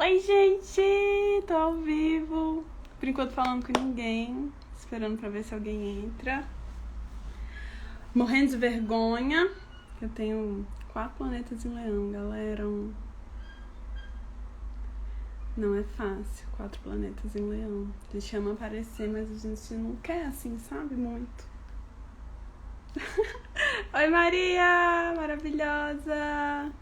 Oi, gente! Tô ao vivo. Por enquanto falando com ninguém. Esperando pra ver se alguém entra. Morrendo de vergonha. Eu tenho 4 planetas em Leão, galera. Não é fácil, 4 planetas em Leão. A gente ama aparecer, mas a gente não quer assim, sabe? Muito. Oi, Maria! Maravilhosa!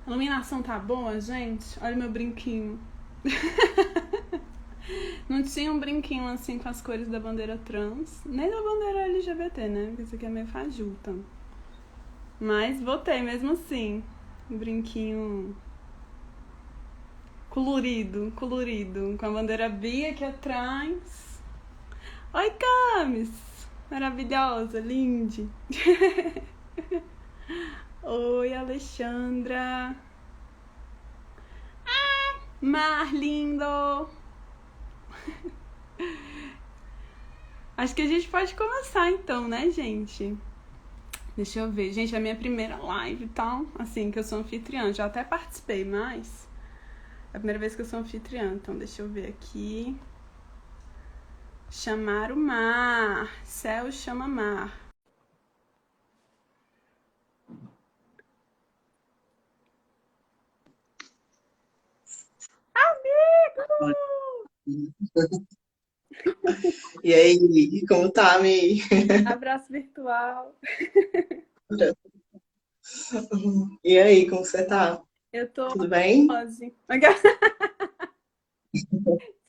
A iluminação tá boa, gente? Olha meu brinquinho. Não tinha um brinquinho assim com as cores da bandeira trans, nem da bandeira LGBT, né? Porque isso aqui é meio fajuta. Mas botei mesmo assim. Um brinquinho colorido, com a bandeira bi aqui atrás. Oi, Camis! Maravilhosa, linda. Oi, Alexandra. Mar lindo. Acho que a gente pode começar então, né, gente? Deixa eu ver. Gente, é a minha primeira live e tal. Assim, que eu sou anfitriã. Já até participei, mas é a primeira vez que eu sou anfitriã. Então, deixa eu ver aqui. Chamar o mar. Céu chama mar. Amigo! E aí, como tá, Mi? Abraço virtual. E aí, como você tá? Eu tô Tudo bem? Rose.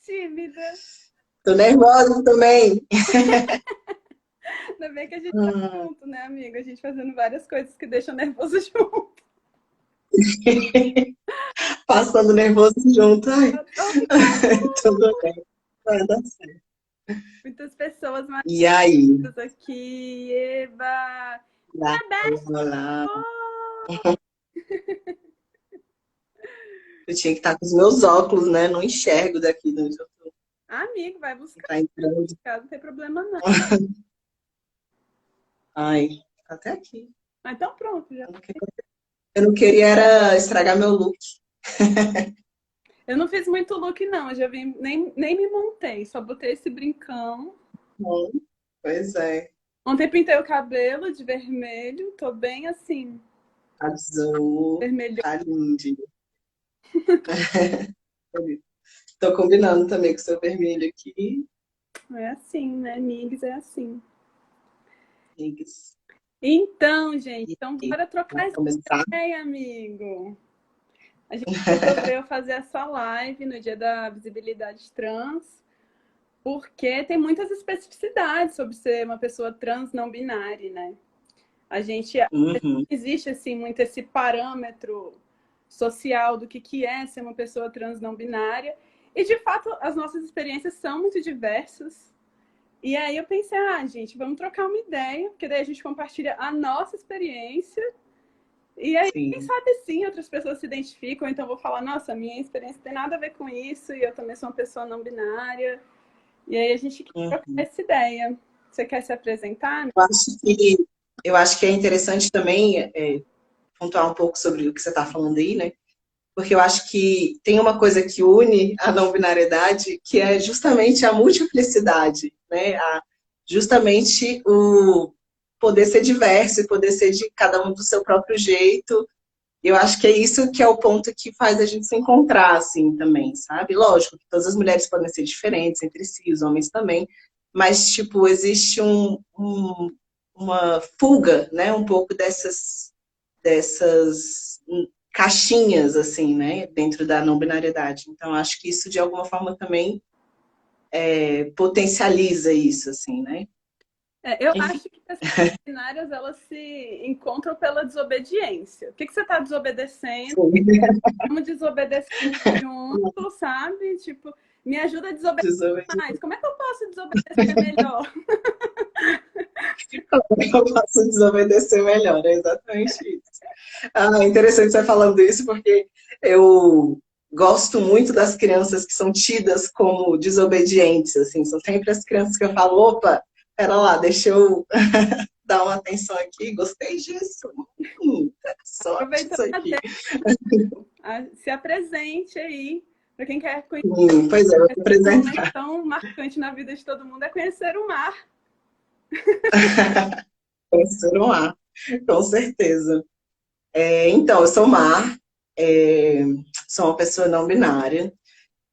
Tímida. Tô nervosa também. Ainda bem que a gente tá Hum. junto, né, amigo? A gente fazendo várias coisas que deixam nervoso junto. Passando nervoso junto. Ai, Adoro. tudo bem. Vai dar certo. Muitas pessoas E aí? maravilhosas aqui. Eba! Lá, Best lá. boy! Eu tinha que estar com os meus óculos, né? Não enxergo daqui de onde eu tô. Amigo, vai buscar Tá entrando. em casa, não tem problema não. Ai, tá até aqui. Ah, então pronto, já. Eu não queria era estragar meu look. Eu não fiz muito look, não. Eu já vim, nem me montei, só botei esse brincão. Bom, pois é. Ontem pintei o cabelo de vermelho, tô bem assim, Azul. vermelho. Tá lindo. Tô combinando também com o seu vermelho aqui. É assim, né? Migs é assim. Amigos. Então, gente, E então aí, bora trocar vamos essa começar? ideia, amigo. A gente resolveu fazer essa live no dia da visibilidade trans, porque tem muitas especificidades sobre ser uma pessoa trans não binária, né? A gente Uhum, existe assim muito esse parâmetro social do que é ser uma pessoa trans não binária, e de fato as nossas experiências são muito diversas. E aí eu pensei, gente, vamos trocar uma ideia, porque daí a gente compartilha a nossa experiência. E aí, quem sim. sabe sim, outras pessoas se identificam, então vou falar, nossa, minha experiência tem nada a ver com isso, e eu também sou uma pessoa não binária. E aí a gente quer trocar Uhum. essa ideia. Você quer se apresentar? Eu acho que, eu acho que é interessante também pontuar um pouco sobre o que você está falando aí, né? Porque eu acho que tem uma coisa que une a não binariedade, que é justamente a multiplicidade, né? Justamente o poder ser diverso e poder ser de cada um do seu próprio jeito. Eu acho que é isso que é o ponto que faz a gente se encontrar, assim, também, sabe? Lógico que todas as mulheres podem ser diferentes entre si, os homens também, mas, tipo, existe uma fuga, né? Um pouco dessas caixinhas, assim, né? Dentro da não binariedade. Então, acho que isso, de alguma forma, também potencializa isso, assim, né? Eu Enfim. acho que pessoas binárias, elas se encontram pela desobediência. O que você está desobedecendo? Vamos desobedecer junto, sabe? Tipo, me ajuda a desobedecer mais. Como é que eu posso desobedecer melhor? Como eu posso desobedecer melhor? É exatamente isso. Ah, é interessante você falando isso, porque eu gosto muito das crianças que são tidas como desobedientes, assim, são sempre as crianças que eu falo, opa, pera lá, deixa eu dar uma atenção aqui, gostei disso, interessante Aproveitando isso aqui. até, se apresente aí, para quem quer conhecer. Pois é, vou te Um momento apresentar. tão marcante na vida de todo mundo é conhecer o mar. Conhecer um ar, com certeza. Então, eu sou Mar, é, sou uma pessoa não binária.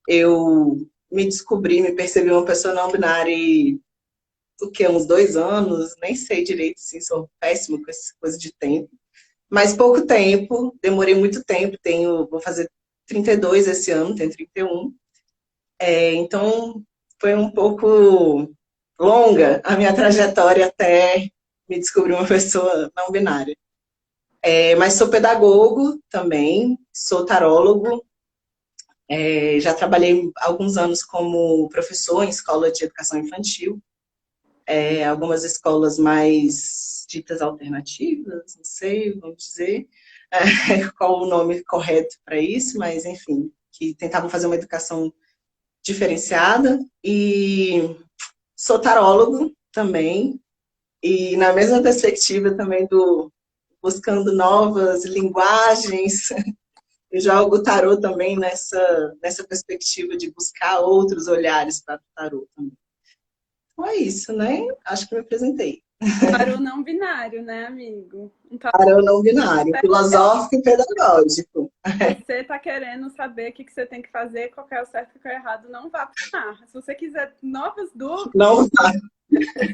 Eu me percebi uma pessoa não binária o quê? Uns 2 anos, nem sei direito, assim, sou péssima com essa coisa de tempo. Mas pouco tempo, demorei muito tempo, vou fazer 32 esse ano, tenho 31. Então, foi um pouco longa a minha trajetória até me descobrir uma pessoa não binária. Mas sou pedagogo também, sou tarólogo, já trabalhei alguns anos como professor em escola de educação infantil, algumas escolas mais ditas alternativas, não sei, vamos dizer qual o nome correto para isso, mas enfim, que tentavam fazer uma educação diferenciada. E sou tarólogo também, e na mesma perspectiva também do buscando novas linguagens. Eu jogo o tarô também nessa perspectiva de buscar outros olhares para o tarô também. Então é isso, né? Acho que me apresentei. Para o não binário, né, amigo? Então, Tarô não binário, filosófico e pedagógico. você está querendo saber o que você tem que fazer, qual é o certo e qual é o errado, não vá para o mar. Se você quiser novas dúvidas, Não,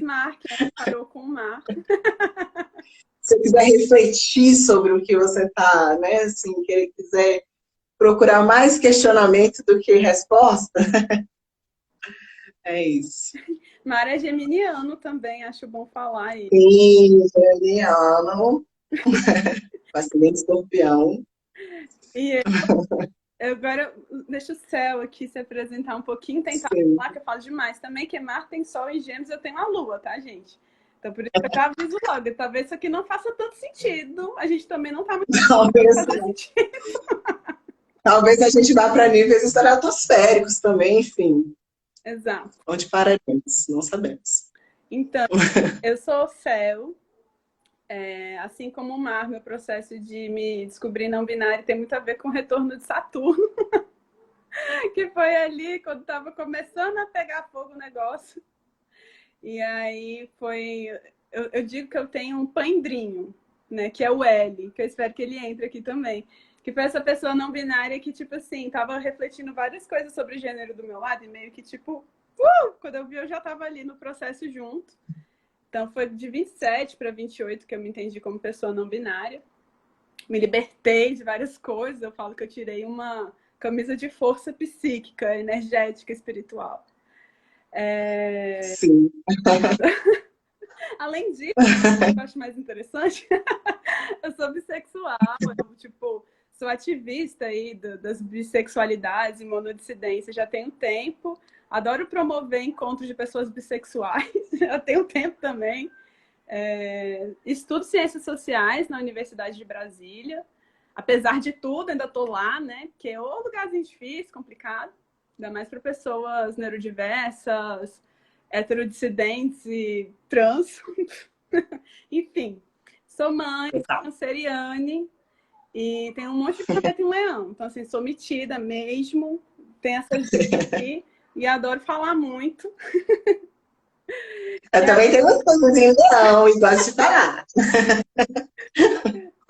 Mar, que é Tarô com Mar. se você quiser refletir sobre o que você está, né? Assim, que ele quiser procurar mais questionamento do que resposta, é isso. Mar é geminiano também, acho bom falar aí. Sim, geminiano, ascendente escorpião. E eu agora deixo o céu aqui se apresentar um pouquinho, tentar Sim. falar, que eu falo demais também, que Mar tem Sol em Gêmeos, eu tenho a Lua, tá, gente? Então, por isso que eu já aviso logo. Talvez isso aqui não faça tanto sentido. A gente também não tá muito Talvez, sentido. talvez a gente vá para níveis estratosféricos também, enfim. Exato. Onde pararemos, não sabemos. Então, eu sou céu. Assim como o Mar, meu processo de me descobrir não binário tem muito a ver com o retorno de Saturno. Que foi ali quando estava começando a pegar fogo o negócio. E aí foi... Eu digo que eu tenho um pandrinho, né? Que é o L, que eu espero que ele entre aqui também. Que foi essa pessoa não binária que, tipo assim, tava refletindo várias coisas sobre o gênero do meu lado e meio que, tipo, quando eu vi, eu já tava ali no processo junto. Então foi de 27 para 28 que eu me entendi como pessoa não binária. Me libertei de várias coisas. Eu falo que eu tirei uma camisa de força psíquica, energética, espiritual. Sim. Além disso, o que eu acho mais interessante, eu sou bissexual, eu, tipo, sou ativista aí das bissexualidades e monodissidência já tem um tempo. Adoro promover encontros de pessoas bissexuais, já tem um tempo também. Estudo ciências sociais na Universidade de Brasília. Apesar de tudo, ainda estou lá, né? Porque é um lugarzinho difícil, complicado. Ainda mais para pessoas neurodiversas, heterodissidentes e trans. Enfim, sou mãe, sou canceriane e tenho um monte de planeta em leão. Então, assim, sou metida mesmo, tenho essas dicas aqui e adoro falar muito. Eu também tenho umas coisas em leão e gosto de falar.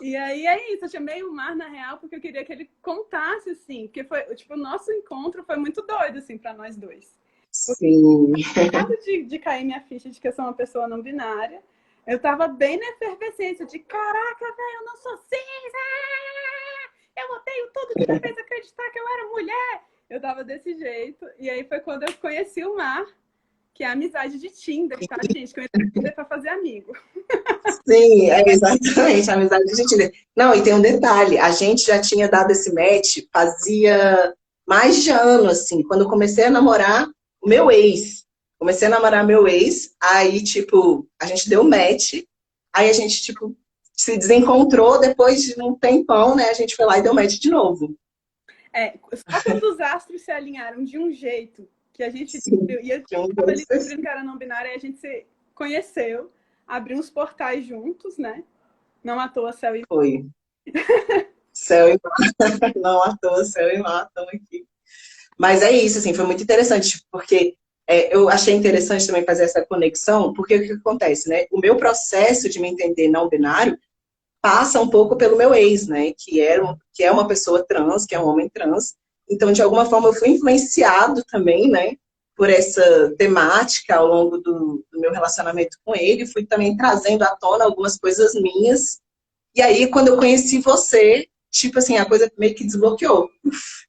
E aí é isso, eu chamei o Mar na real porque eu queria que ele contasse, assim, porque foi, tipo, o nosso encontro foi muito doido, assim, para nós dois. Sim. Acabado de cair minha ficha de que eu sou uma pessoa não binária, eu tava bem na efervescência de caraca, velho, eu não sou cis, eu odeio tudo que me fez acreditar que eu era mulher. Eu tava desse jeito, e aí foi quando eu conheci o Mar, que é a amizade de Tinder, tá, gente? Que eu entrei no Tinder pra fazer amigo. Sim, é exatamente, a amizade de Tinder. Não, e tem um detalhe, a gente já tinha dado esse match fazia mais de ano, assim, quando eu comecei a namorar o meu ex. Comecei a namorar meu ex, aí, tipo, a gente deu match, aí a gente, tipo, se desencontrou depois de um tempão, né? A gente foi lá e deu match de novo. Só quando os astros se alinharam de um jeito que a gente ia que é um estava ali descobrindo que era não binário, e a gente se conheceu, abriu uns portais juntos, né? Não à toa céu e Foi. Céu e mar, não à toa, céu e mar estão aqui. Mas é isso, assim, foi muito interessante, porque eu achei interessante também fazer essa conexão, porque o que acontece, né? O meu processo de me entender não binário passa um pouco pelo meu ex, né? Que é uma pessoa trans, que é um homem trans. Então, de alguma forma, eu fui influenciado também, né? Por essa temática ao longo do meu relacionamento com ele. Fui também trazendo à tona algumas coisas minhas. E aí, quando eu conheci você, tipo assim, a coisa meio que desbloqueou.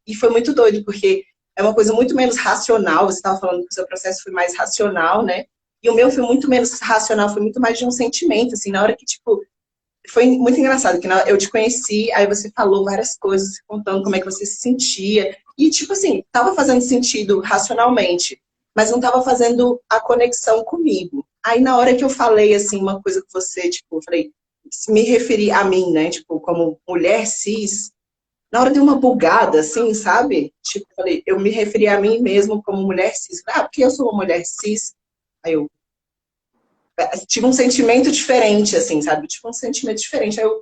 E foi muito doido, porque é uma coisa muito menos racional. Você estava falando que o seu processo foi mais racional, né? E o meu foi muito menos racional, foi muito mais de um sentimento, assim, na hora que, tipo, foi muito engraçado, que eu te conheci, aí você falou várias coisas, contando como é que você se sentia. E, tipo assim, tava fazendo sentido racionalmente, mas não tava fazendo a conexão comigo. Aí, na hora que eu falei, assim, uma coisa com você, tipo, eu falei, me referi a mim, né, tipo, como mulher cis, na hora deu uma bugada, assim, sabe? Tipo, eu falei, eu me referi a mim mesmo como mulher cis. Ah, porque eu sou uma mulher cis. Aí eu tive um sentimento diferente, assim, sabe? Tipo, um sentimento diferente. Aí eu,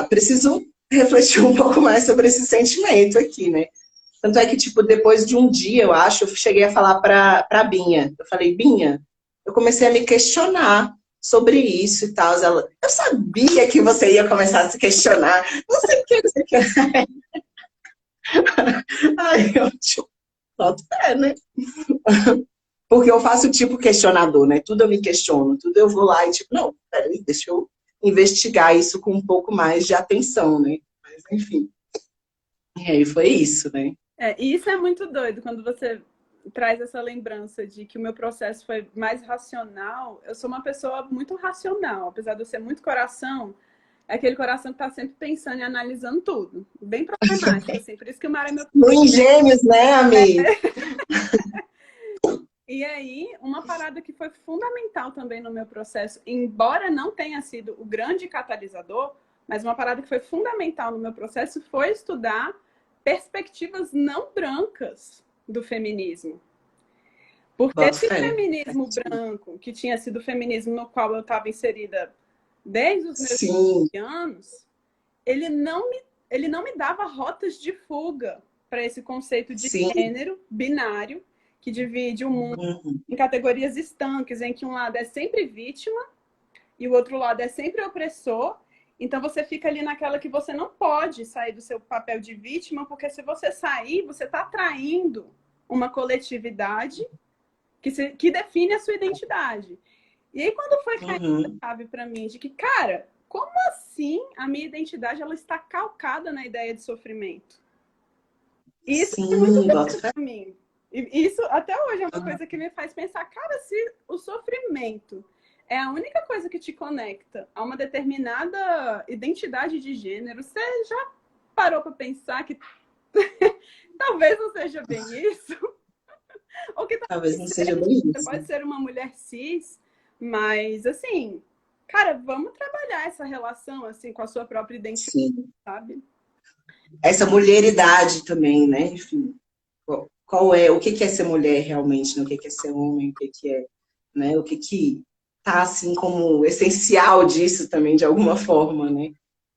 preciso refletir um pouco mais sobre esse sentimento aqui, né? Tanto é que, tipo, depois de um dia, eu acho, eu cheguei a falar pra Binha. Eu falei, Binha, eu comecei a me questionar sobre isso e tal. Ela, eu sabia que você ia começar a se questionar. Não sei o que, não sei o que. Aí eu, tipo, boto fé, né? Porque eu faço tipo questionador, né? Tudo eu me questiono, tudo eu vou lá e tipo, não, peraí, deixa eu investigar isso com um pouco mais de atenção, né? Mas enfim. E aí foi isso, né? e isso é muito doido, quando você traz essa lembrança de que o meu processo foi mais racional. Eu sou uma pessoa muito racional, apesar de eu ser muito coração, é aquele coração que está sempre pensando e analisando tudo. Bem problemático, assim. Por isso que o mar é meu... Em gêmeos, né, amigo? E aí, uma parada que foi fundamental também no meu processo, embora não tenha sido o grande catalisador, mas uma parada que foi fundamental no meu processo foi estudar perspectivas não brancas do feminismo. Porque Boto esse fé. feminismo branco, que tinha sido o feminismo no qual eu estava inserida desde os meus Sim. anos, ele não me dava rotas de fuga para esse conceito de Sim. gênero binário, que divide o mundo Uhum. em categorias estanques, em que um lado é sempre vítima e o outro lado é sempre opressor. Então você fica ali naquela que você não pode sair do seu papel de vítima, porque se você sair, você está traindo uma coletividade que define a sua identidade. E aí, quando foi caindo Uhum. a chave para mim de que, cara, como assim a minha identidade ela está calcada na ideia de sofrimento? E isso é muito Sim, boto doido fé. para mim. E isso até hoje é uma coisa que me faz pensar, cara, se o sofrimento é a única coisa que te conecta a uma determinada identidade de gênero, você já parou para pensar que talvez não seja bem isso? Ou que Talvez talvez não seja seja, bem você isso. pode ser uma mulher cis, mas assim, cara, vamos trabalhar essa relação assim com a sua própria identidade, Sim. sabe? Essa mulheridade também, né? Enfim, qual é, o que que é ser mulher realmente, né? O que que é ser homem, o que que é, né? O que que tá assim como essencial disso também de alguma forma, né?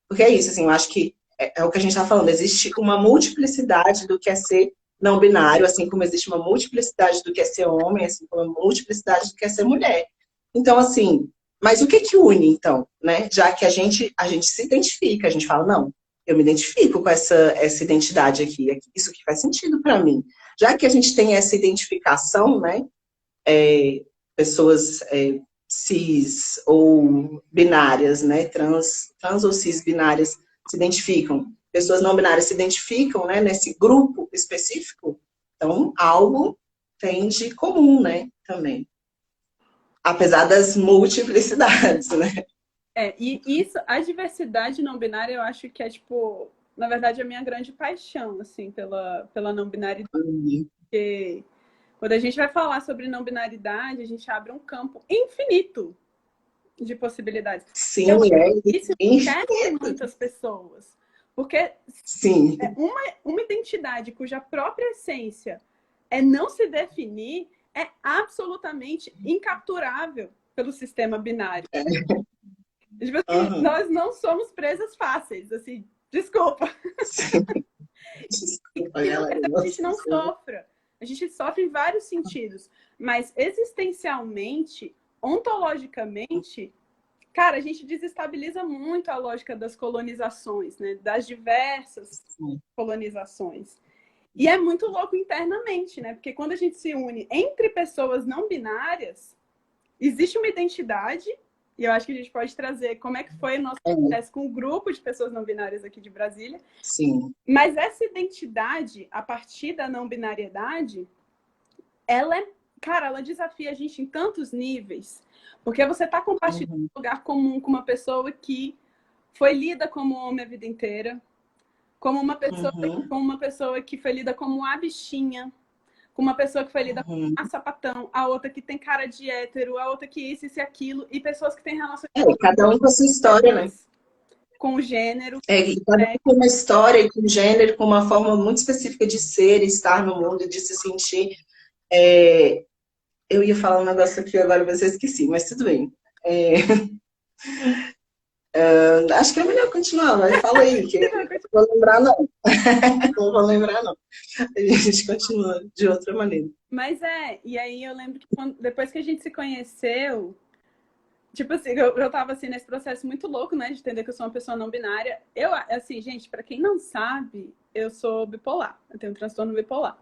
Porque é isso, assim, eu acho que é o que a gente está falando, existe uma multiplicidade do que é ser não binário, assim como existe uma multiplicidade do que é ser homem, assim como uma multiplicidade do que é ser mulher. Então, assim, mas o que que une, então, né? Já que a gente se identifica, a gente fala, não, eu me identifico com essa identidade aqui, isso que faz sentido para mim. Já que a gente tem essa identificação, né? Pessoas cis ou binárias, né? Trans ou cis binárias se identificam. Pessoas não binárias se identificam, né? Nesse grupo específico. Então, algo tem de comum, né? Também. Apesar das multiplicidades, né? E isso, a diversidade não binária, eu acho que é tipo, na verdade, a minha grande paixão, assim, pela não binaridade. Porque quando a gente vai falar sobre não binaridade, a gente abre um campo infinito de possibilidades. Eu Sim, acho é que isso enriquece infinito. muitas pessoas. Porque Sim. uma identidade cuja própria essência é não se definir, é absolutamente incapturável pelo sistema binário. Tipo assim, nós não somos presas fáceis, assim, desculpa. Desculpa, E galera. a gente não sofra. A gente sofre em vários sentidos. Mas existencialmente, ontologicamente, cara, a gente desestabiliza muito a lógica das colonizações, né? Das diversas colonizações. E é muito louco internamente, né? Porque quando a gente se une entre pessoas não binárias, existe uma identidade, e eu acho que a gente pode trazer como é que foi o nosso processo com um grupo de pessoas não binárias aqui de Brasília. Sim. Mas essa identidade, a partir da não binariedade, ela é, cara, ela desafia a gente em tantos níveis, porque você está compartilhando um lugar comum com uma pessoa que foi lida como homem a vida inteira, como uma pessoa que foi lida como a bichinha, com uma pessoa que foi lida como a sapatão, a outra que tem cara de hétero, a outra que isso e aquilo, e pessoas que têm relações cada um com a sua história, né? Com o gênero. Cada um com uma história, com gênero, com uma forma muito específica de ser, estar no mundo, de se sentir. Eu ia falar um negócio aqui agora, mas eu esqueci, mas tudo bem. Acho que é melhor continuar, mas fala aí, que eu não vou lembrar, não. Não vou lembrar, não. A gente continua de outra maneira. Mas e aí eu lembro que depois que a gente se conheceu, tipo assim, eu tava assim nesse processo muito louco, né, de entender que eu sou uma pessoa não binária. Eu, assim, gente, pra quem não sabe, eu sou bipolar, eu tenho um transtorno bipolar.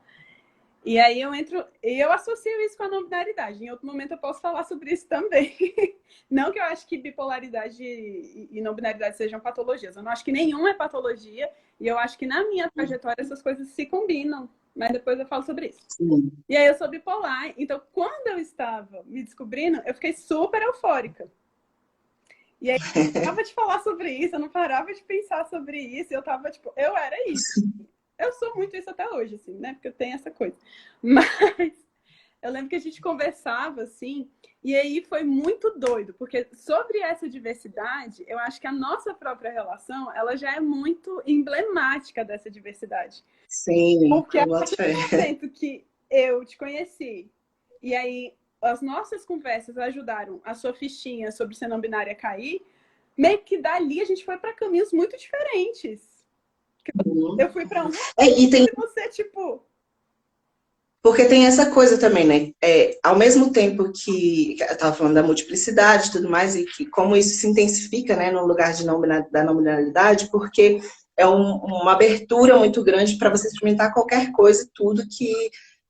E aí eu associo isso com a não binaridade. Em outro momento eu posso falar sobre isso também. Não que eu acho que bipolaridade e não binaridade sejam patologias. Eu não acho que nenhuma é patologia. E eu acho que na minha trajetória essas coisas se combinam. Mas depois eu falo sobre isso. Sim. E aí eu sou bipolar. Então, quando eu estava me descobrindo, eu fiquei super eufórica. E aí eu não parava de falar sobre isso, eu não parava de pensar sobre isso. Eu tava tipo, eu era isso. Eu sou muito isso até hoje, assim, né? Porque eu tenho essa coisa. Mas eu lembro que a gente conversava, assim, e aí foi muito doido, porque sobre essa diversidade, eu acho que a nossa própria relação, ela já é muito emblemática dessa diversidade. Sim, porque a partir do momento que eu te conheci, e aí as nossas conversas ajudaram a sua fichinha sobre ser não binária a cair, meio que dali a gente foi para caminhos muito diferentes. Eu fui para e você, tipo... Porque tem essa coisa também, né? Ao mesmo tempo que eu estava falando da multiplicidade e tudo mais, e que como isso se intensifica, né, no lugar da não binariedade, porque é uma abertura muito grande para você experimentar qualquer coisa, tudo que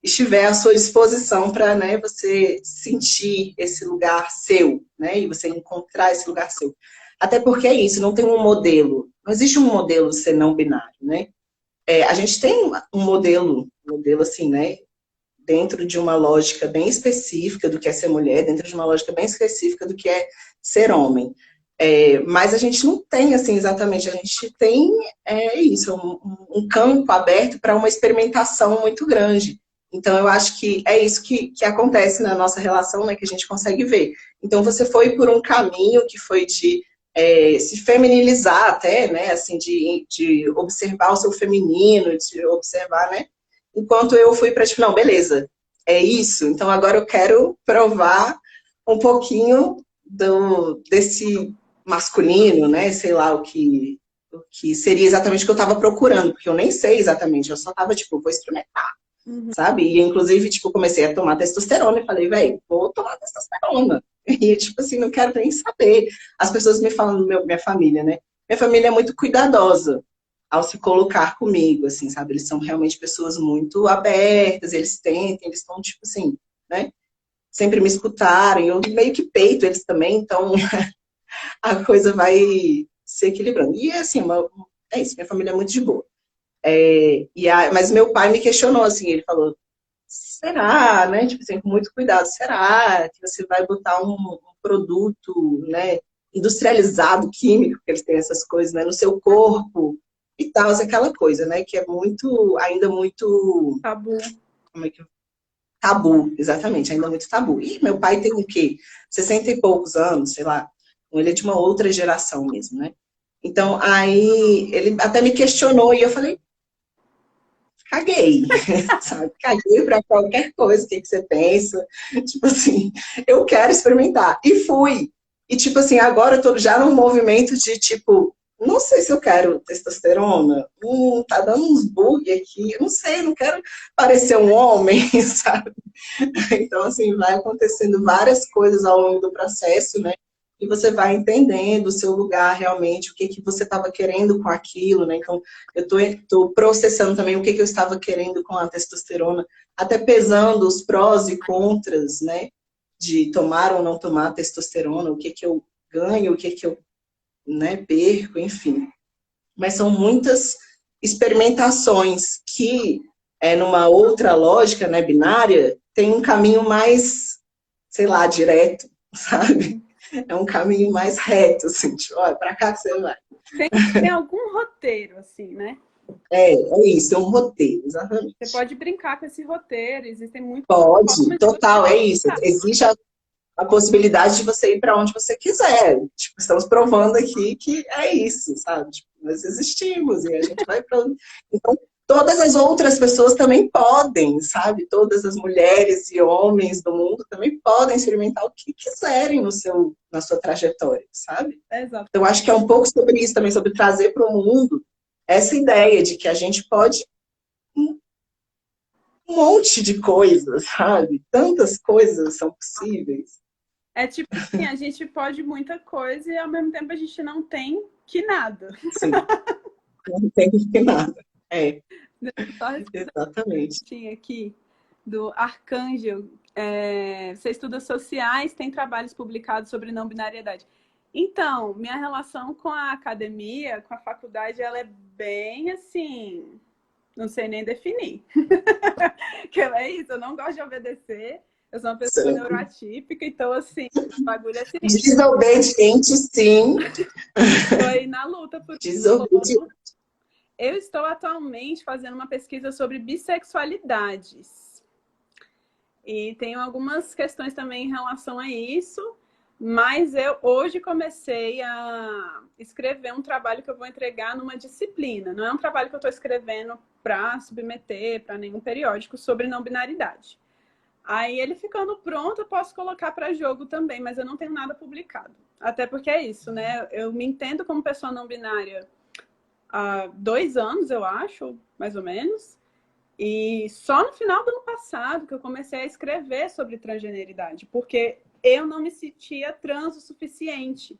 estiver à sua disposição para, né, você sentir esse lugar seu, né? E você encontrar esse lugar seu. Até porque é isso, não tem um modelo. Não existe um modelo ser não binário, né? A gente tem um modelo assim, né? Dentro de uma lógica bem específica do que é ser mulher, dentro de uma lógica bem específica do que é ser homem. Mas a gente não tem, assim, exatamente, a gente tem isso, um campo aberto para uma experimentação muito grande. Então, eu acho que é isso que acontece na nossa relação, né, que a gente consegue ver. Então, você foi por um caminho que foi de se feminilizar até, né, assim, de observar o seu feminino, de observar, né, enquanto eu fui para, tipo, não, beleza, é isso, então agora eu quero provar um pouquinho desse masculino, né, sei lá, o que seria exatamente o que eu estava procurando, porque eu nem sei exatamente, eu só estava, tipo, vou experimentar, sabe? E, inclusive, tipo, comecei a tomar testosterona e falei, velho, vou tomar testosterona. E, tipo assim, não quero nem saber. As pessoas me falam, minha família, né? Minha família é muito cuidadosa ao se colocar comigo, assim, sabe? Eles são realmente pessoas muito abertas, eles tentem, eles estão, tipo assim, né? Sempre me escutaram, e eu meio que peito eles também, então a coisa vai se equilibrando. E, assim, é isso, minha família é muito de boa. Mas meu pai me questionou, assim, ele falou, será, né? Tipo assim, com muito cuidado, será que você vai botar um produto, né, industrializado, químico, que eles têm essas coisas, né, no seu corpo e tal, aquela coisa, né, que é ainda muito... Tabu. Como é que... Tabu, exatamente, ainda muito tabu. E meu pai tem o quê? 60 e poucos anos, sei lá. Ele é de uma outra geração mesmo, né? Então, aí, ele até me questionou e eu falei, caguei, sabe? Caguei para qualquer coisa, o que você pensa? Tipo assim, eu quero experimentar. E fui. E tipo assim, agora eu tô já num movimento de tipo, não sei se eu quero testosterona, tá dando uns bug aqui, eu não sei, não quero parecer um homem, sabe? Então, assim, vai acontecendo várias coisas ao longo do processo, né? E você vai entendendo o seu lugar realmente, o que que você estava querendo com aquilo, né? Então, eu tô processando também o que que eu estava querendo com a testosterona, até pesando os prós e contras, né? De tomar ou não tomar testosterona, o que que eu ganho, o que que eu, né, perco, enfim. Mas são muitas experimentações que, numa outra lógica, né, binária, tem um caminho mais, sei lá, direto, sabe? É um caminho mais reto, assim, tipo, olha, pra cá que você vai. Tem algum roteiro, assim, né? É isso, é um roteiro, Você exatamente. pode brincar com esse roteiro, existem muitas Pode, formas de você total, é isso. brincar. Existe a possibilidade de você ir para onde você quiser. Tipo, estamos provando aqui que é isso, sabe? Tipo, nós existimos e a gente vai para onde. Então, todas as outras pessoas também podem, sabe? Todas as mulheres e homens do mundo também podem experimentar o que quiserem no seu, na sua trajetória, sabe? Exato. Então, acho que é um pouco sobre isso também, sobre trazer para o mundo essa ideia de que a gente pode um monte de coisas, sabe? Tantas coisas são possíveis. É tipo assim, a gente pode muita coisa e ao mesmo tempo a gente não tem que nada. Sim, não tem que nada. É, Só exatamente. tinha aqui do Arcângel. Você estuda sociais, tem trabalhos publicados sobre não binariedade. Então, minha relação com a academia, com a faculdade, ela é bem assim, não sei nem definir. Que é isso, eu não gosto de obedecer, eu sou uma pessoa Sim. neuroatípica, então assim, o bagulho é sinistro. Desobediente, sim. Foi na luta por Desobediente. Eu estou atualmente fazendo uma pesquisa sobre bissexualidades. E tenho algumas questões também em relação a isso, mas eu hoje comecei a escrever um trabalho que eu vou entregar numa disciplina. Não é um trabalho que eu estou escrevendo para submeter para nenhum periódico sobre não binaridade. Aí ele ficando pronto, eu posso colocar para jogo também, mas eu não tenho nada publicado. Até porque é isso, né? Eu me entendo como pessoa não binária há 2 anos, eu acho, mais ou menos. E só no final do ano passado que eu comecei a escrever sobre transgeneridade, porque eu não me sentia trans o suficiente.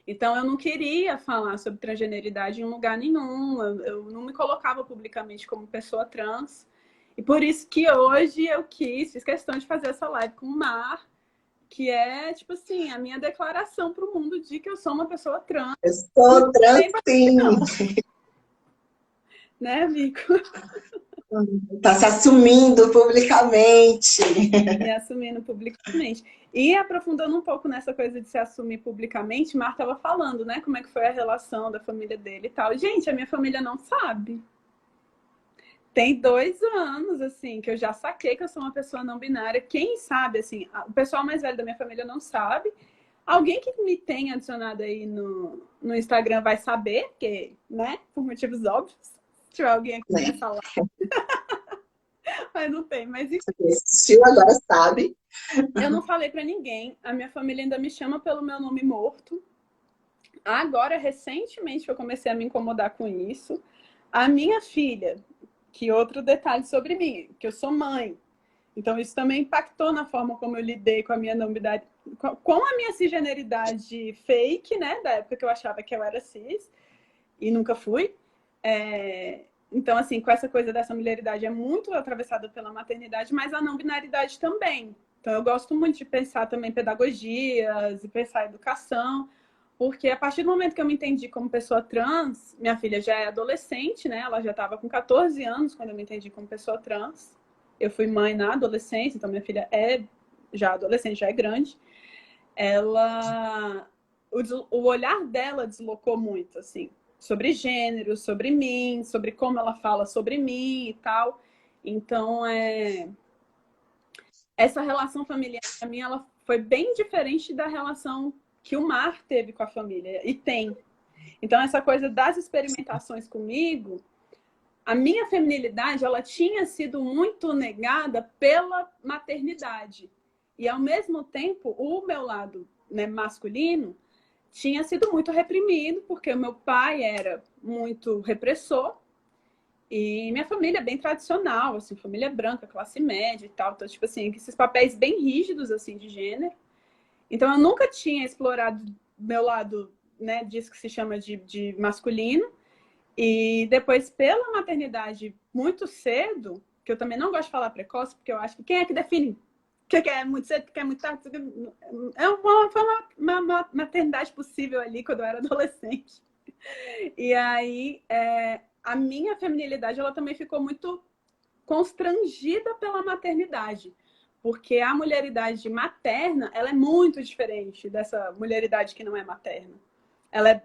Então eu não queria falar sobre transgeneridade em lugar nenhum, eu não me colocava publicamente como pessoa trans. E por isso que hoje eu fiz questão de fazer essa live com o Mar, que é, tipo assim, a minha declaração para o mundo de que eu sou uma pessoa trans. Eu sou trans, sim. Não, né, amigo? Está se assumindo publicamente. Me assumindo publicamente. E aprofundando um pouco nessa coisa de se assumir publicamente, Mar estava falando, né? Como é que foi a relação da família dele e tal. Gente, a minha família não sabe. Tem 2 anos, assim, que eu já saquei que eu sou uma pessoa não binária. Quem sabe, assim, o pessoal mais velho da minha família não sabe. Alguém que me tem adicionado aí no Instagram vai saber, porque, né? Por motivos óbvios. Se tiver alguém aqui Né? nessa live. Mas não tem, mas enfim. Assistiu, agora sabe. Eu não falei para ninguém. A minha família ainda me chama pelo meu nome morto. Agora, recentemente, eu comecei a me incomodar com isso. A minha filha, que outro detalhe sobre mim, que eu sou mãe. Então, isso também impactou na forma como eu lidei com a minha não binaridade, com a minha cisgeneridade fake, né? Da época que eu achava que eu era cis e nunca fui. Então, assim, com essa coisa dessa mulheridade é muito atravessada pela maternidade, mas a não binaridade também. Então, eu gosto muito de pensar também pedagogias e pensar educação, porque a partir do momento que eu me entendi como pessoa trans, minha filha já é adolescente, né? Ela já estava com 14 anos quando eu me entendi como pessoa trans. Eu fui mãe na adolescência, então minha filha é já adolescente, já é grande. Ela... O olhar dela deslocou muito, assim, sobre gênero, sobre mim, sobre como ela fala sobre mim e tal. Então, essa relação familiar, para mim, ela foi bem diferente da relação que o Mar teve com a família, e tem. Então, essa coisa das experimentações comigo, a minha feminilidade, ela tinha sido muito negada pela maternidade. E, ao mesmo tempo, o meu lado, né, masculino tinha sido muito reprimido, porque o meu pai era muito repressor e minha família é bem tradicional, assim, família branca, classe média e tal. Então, tipo assim, esses papéis bem rígidos, assim, de gênero. Então, eu nunca tinha explorado meu lado, né, disso que se chama de masculino. E depois, pela maternidade muito cedo, que eu também não gosto de falar precoce, porque eu acho que quem é que define o que é muito cedo, o que é muito tarde? Foi uma maternidade possível ali, quando eu era adolescente. E aí, a minha feminilidade, ela também ficou muito constrangida pela maternidade. Porque a mulheridade materna, ela é muito diferente dessa mulheridade que não é materna.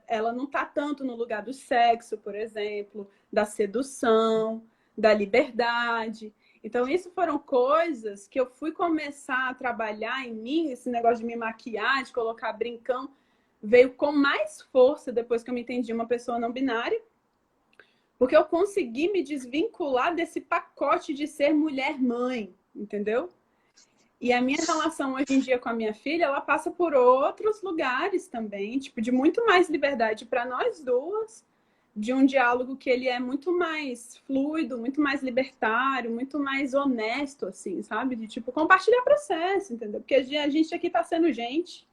Ela não está tanto no lugar do sexo, por exemplo, da sedução, da liberdade. Então, isso foram coisas que eu fui começar a trabalhar em mim, esse negócio de me maquiar, de colocar brincão, veio com mais força depois que eu me entendi uma pessoa não binária, porque eu consegui me desvincular desse pacote de ser mulher-mãe, entendeu? E a minha relação hoje em dia com a minha filha, ela passa por outros lugares também, tipo, de muito mais liberdade para nós duas, de um diálogo que ele é muito mais fluido, muito mais libertário, muito mais honesto, assim, sabe? De, tipo, compartilhar processo, entendeu? Porque a gente aqui tá sendo gente.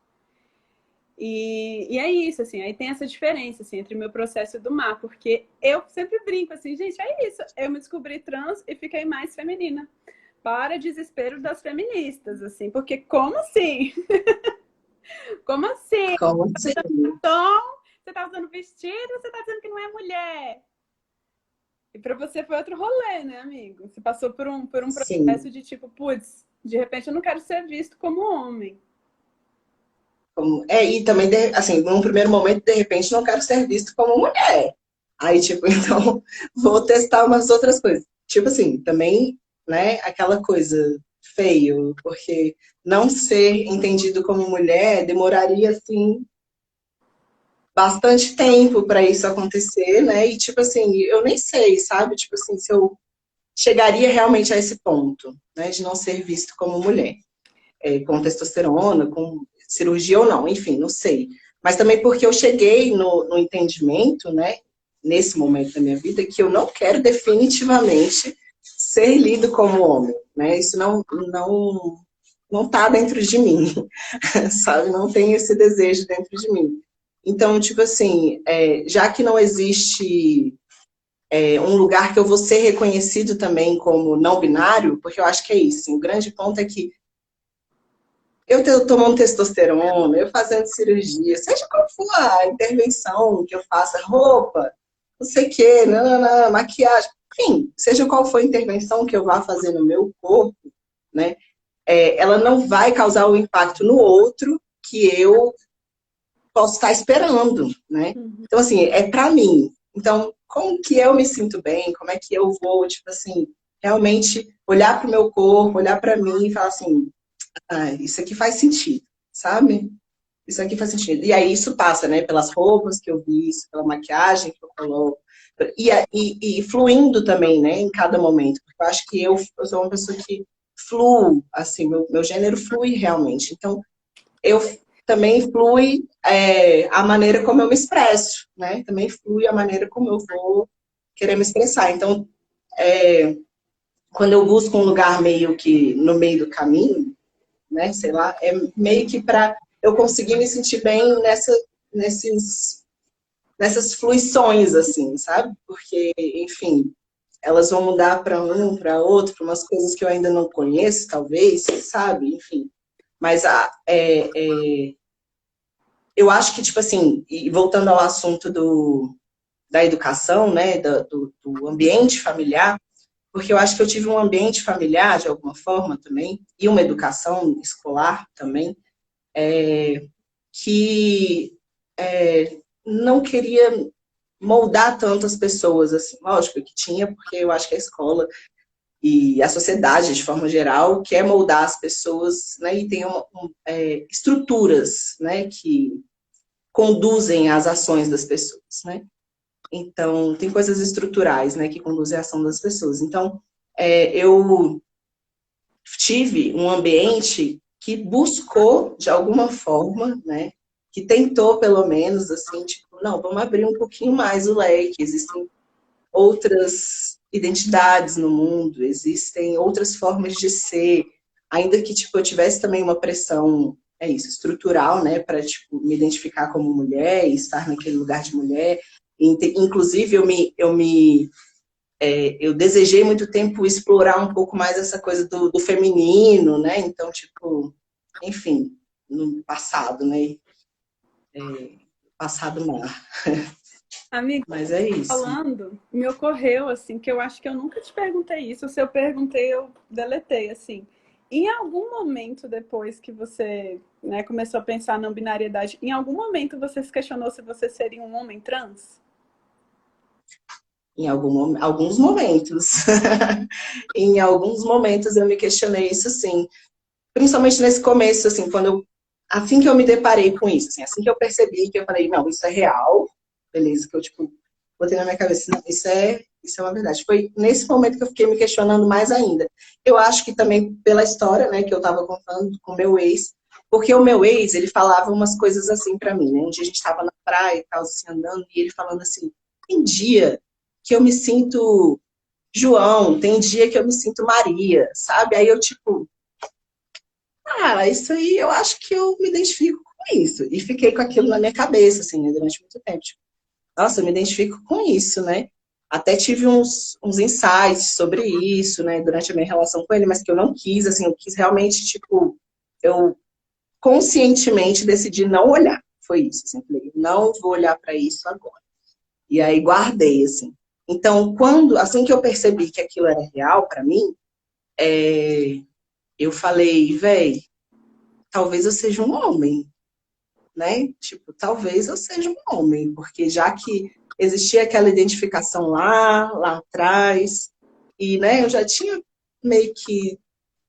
E é isso, assim, aí tem essa diferença, assim, entre o meu processo e o do Mar, porque eu sempre brinco, assim, gente, é isso, eu me descobri trans e fiquei mais feminina. Para desespero das feministas, assim, porque como assim? Como assim? Como assim? Então, você tá usando vestido, você tá dizendo que não é mulher. E para você foi outro rolê, né, amigo? Você passou por um Sim. processo de tipo, putz, de repente eu não quero ser visto como homem. E também, assim, num primeiro momento, de repente, não quero ser visto como mulher. Aí, tipo, então, vou testar umas outras coisas. Tipo assim, também, né, aquela coisa feio, porque não ser entendido como mulher demoraria, assim, bastante tempo para isso acontecer, né? E, tipo assim, eu nem sei, sabe? Tipo assim, se eu chegaria realmente a esse ponto, né, de não ser visto como mulher, com testosterona, com cirurgia ou não, enfim, não sei. Mas também porque eu cheguei no entendimento, né, nesse momento da minha vida, que eu não quero definitivamente ser lido como homem, né? Isso não tá dentro de mim, sabe? Não tem esse desejo dentro de mim. Então, tipo assim, já que não existe um lugar que eu vou ser reconhecido também como não binário, porque eu acho que é isso. Assim, o grande ponto é que eu tomando testosterona, eu fazendo cirurgia, seja qual for a intervenção que eu faça, roupa, não sei o quê, não, maquiagem, enfim, seja qual for a intervenção que eu vá fazer no meu corpo, né, ela não vai causar o impacto no outro que eu posso estar esperando, né? Então, assim, é para mim. Então, como que eu me sinto bem? Como é que eu vou, tipo assim, realmente olhar para o meu corpo, olhar para mim e falar assim, ah, isso aqui faz sentido, sabe? Isso aqui faz sentido. E aí isso passa, né, pelas roupas que eu visto, pela maquiagem que eu coloco, e fluindo também, né, em cada momento. Porque eu acho que eu sou uma pessoa que fluo, assim, meu gênero flui realmente. Então, eu também flui a maneira como eu me expresso, né? Também flui a maneira como eu vou querer me expressar. Então, quando eu busco um lugar meio que no meio do caminho, né? Sei lá, é meio que para eu conseguir me sentir bem nessas fluições, assim, sabe? Porque, enfim, elas vão mudar para um, para outro, para umas coisas que eu ainda não conheço, talvez, sabe? Enfim. Mas eu acho que, tipo assim, e voltando ao assunto da educação, né, do ambiente familiar, porque eu acho que eu tive um ambiente familiar, de alguma forma, também, e uma educação escolar também, que não queria moldar tantas pessoas, assim, lógico que tinha, porque eu acho que a escola e a sociedade, de forma geral, quer moldar as pessoas, né, e tem estruturas, né, que conduzem as ações das pessoas, né? Então, tem coisas estruturais, né, que conduzem a ação das pessoas. Então, eu tive um ambiente que buscou, de alguma forma, né, que tentou, pelo menos, assim, tipo, não, vamos abrir um pouquinho mais o leque, existem outras identidades no mundo, existem outras formas de ser, ainda que, tipo, eu tivesse também uma pressão, é isso, estrutural, né, para, tipo, me identificar como mulher e estar naquele lugar de mulher. Inclusive, eu desejei muito tempo explorar um pouco mais essa coisa do feminino, né? Então, tipo, enfim, no passado, né? Passado mar. Amigo, Mas é isso. falando, me ocorreu, assim, que eu acho que eu nunca te perguntei isso. Se eu perguntei, eu deletei, assim. Em algum momento depois que você, né, começou a pensar na binariedade, em algum momento você se questionou se você seria um homem trans? Em alguns momentos. Em alguns momentos eu me questionei isso, sim. Principalmente nesse começo, assim, assim que eu me deparei com isso, assim, assim que eu percebi que eu falei, não, isso é real, beleza, que eu, tipo, botei na minha cabeça, não, isso é uma verdade. Foi nesse momento que eu fiquei me questionando mais ainda. Eu acho que também pela história, né, que eu tava contando com o meu ex, porque o meu ex, ele falava umas coisas assim pra mim, né, um dia a gente tava na praia e tal, assim, andando, e ele falando assim, tem dia que eu me sinto João, tem dia que eu me sinto Maria, sabe? Aí eu, tipo, isso aí eu acho que eu me identifico com isso. E fiquei com aquilo na minha cabeça, assim, né, durante muito tempo. Tipo, nossa, eu me identifico com isso, né? Até tive uns insights sobre isso, né, durante a minha relação com ele, mas que eu não quis, assim, eu quis realmente, tipo, eu conscientemente decidi não olhar. Foi isso, assim, falei, não vou olhar para isso agora. E aí guardei, assim. Então, assim que eu percebi que aquilo era real para mim, eu falei, véi, talvez eu seja um homem, né? Tipo, talvez eu seja um homem, porque já que existia aquela identificação lá atrás, e, né, eu já tinha meio que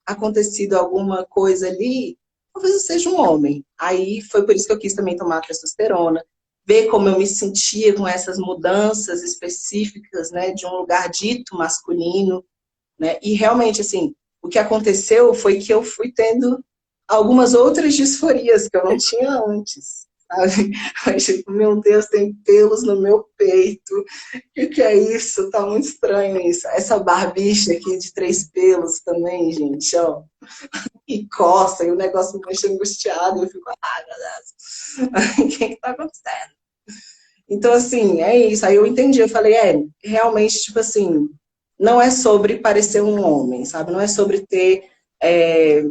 acontecido alguma coisa ali, talvez eu seja um homem. Aí foi por isso que eu quis também tomar testosterona, ver como eu me sentia com essas mudanças específicas, né, de um lugar dito masculino, né? E realmente, assim, o que aconteceu foi que eu fui tendo algumas outras disforias que eu não tinha antes, sabe? Mas, tipo, meu Deus, tem pelos no meu peito. O que é isso? Tá muito estranho isso. Essa barbicha aqui de 3 pelos também, gente, ó. E coça, e o negócio me deixa angustiado. Eu fico, ai, meu Deus, o que tá acontecendo? Então, assim, é isso. Aí eu entendi, eu falei, realmente, tipo assim, não é sobre parecer um homem, sabe? Não é sobre ter é,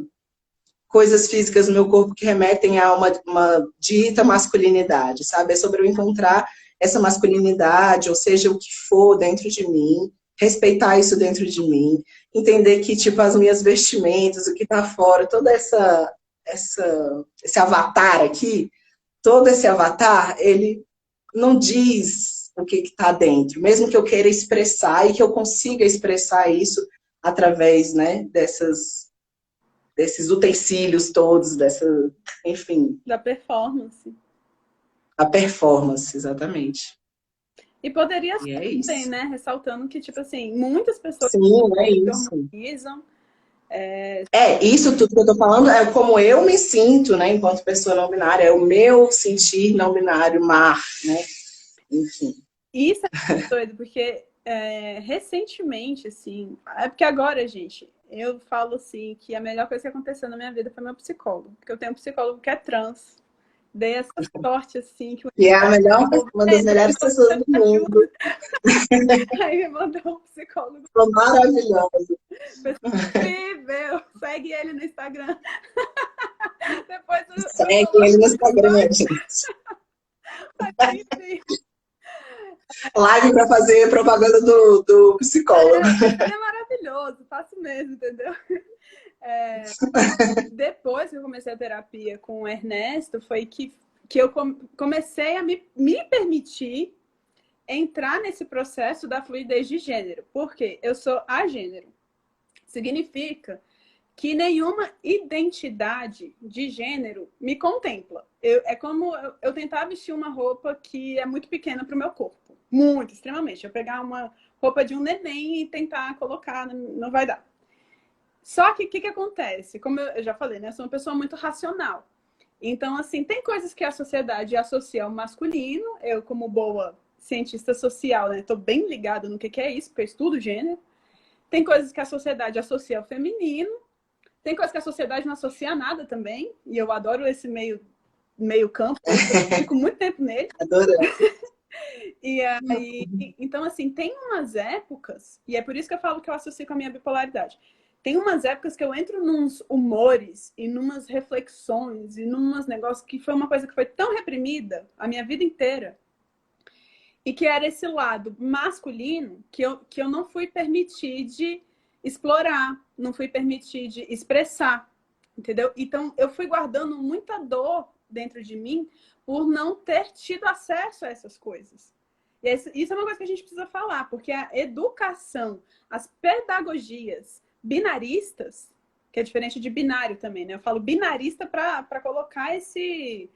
coisas físicas no meu corpo que remetem a uma dita masculinidade, sabe? É sobre eu encontrar essa masculinidade, ou seja, o que for dentro de mim, respeitar isso dentro de mim, entender que, tipo, as minhas vestimentas, o que tá fora, toda esse avatar aqui, todo esse avatar, ele não diz o que está dentro, mesmo que eu queira expressar e que eu consiga expressar isso através, né, desses utensílios todos, enfim, Da performance. a performance, exatamente. E poderia E ser é também, isso. né? Ressaltando que, tipo assim, muitas pessoas Sim, é se isso. hormonizam. Isso tudo que eu tô falando é como eu me sinto, né, enquanto pessoa não binária, é o meu sentir não binário, mar, né, enfim. Isso é doido, porque recentemente, assim, é porque agora, gente, eu falo assim que a melhor coisa que aconteceu na minha vida foi meu psicólogo, porque eu tenho um psicólogo que é trans. Dei essa sorte, assim, que o E é a melhor, universo uma das melhores pessoas do mundo, ajuda. Aí me mandou um psicólogo maravilhosa. incrível. Segue ele no Instagram. Depois eu Segue ele coloco no nos Instagram, stories. gente. Mas, enfim, Live para fazer propaganda do psicólogo. ele é maravilhoso, faço mesmo, entendeu? Depois que eu comecei a terapia com o Ernesto, foi que eu comecei a me permitir entrar nesse processo da fluidez de gênero. Por quê? Eu sou agênero. Significa que nenhuma identidade de gênero me contempla. É como eu tentar vestir uma roupa que é muito pequena para o meu corpo. Muito, extremamente. Eu pegar uma roupa de um neném e tentar colocar, não vai dar. Só que o que acontece? Como eu já falei, né? Eu sou uma pessoa muito racional. Então, assim, tem coisas que a sociedade associa ao masculino. Eu, como boa cientista social, né? Estou bem ligada no que é isso, porque eu estudo gênero. Tem coisas que a sociedade associa ao feminino. Tem coisas que a sociedade não associa a nada também. E eu adoro esse meio campo. Eu fico muito tempo nele. Adorando. E aí, então, assim, tem umas épocas, e é por isso que eu falo que eu associo com a minha bipolaridade. Tem umas épocas que eu entro nos humores e numas reflexões e numas negócios que foi uma coisa que foi tão reprimida a minha vida inteira e que era esse lado masculino que eu não fui permitir de explorar, não fui permitir de expressar, entendeu? Então, eu fui guardando muita dor dentro de mim por não ter tido acesso a essas coisas. E isso é uma coisa que a gente precisa falar, porque a educação, as pedagogias binaristas, que é diferente de binário também, né? Eu falo binarista para colocar esse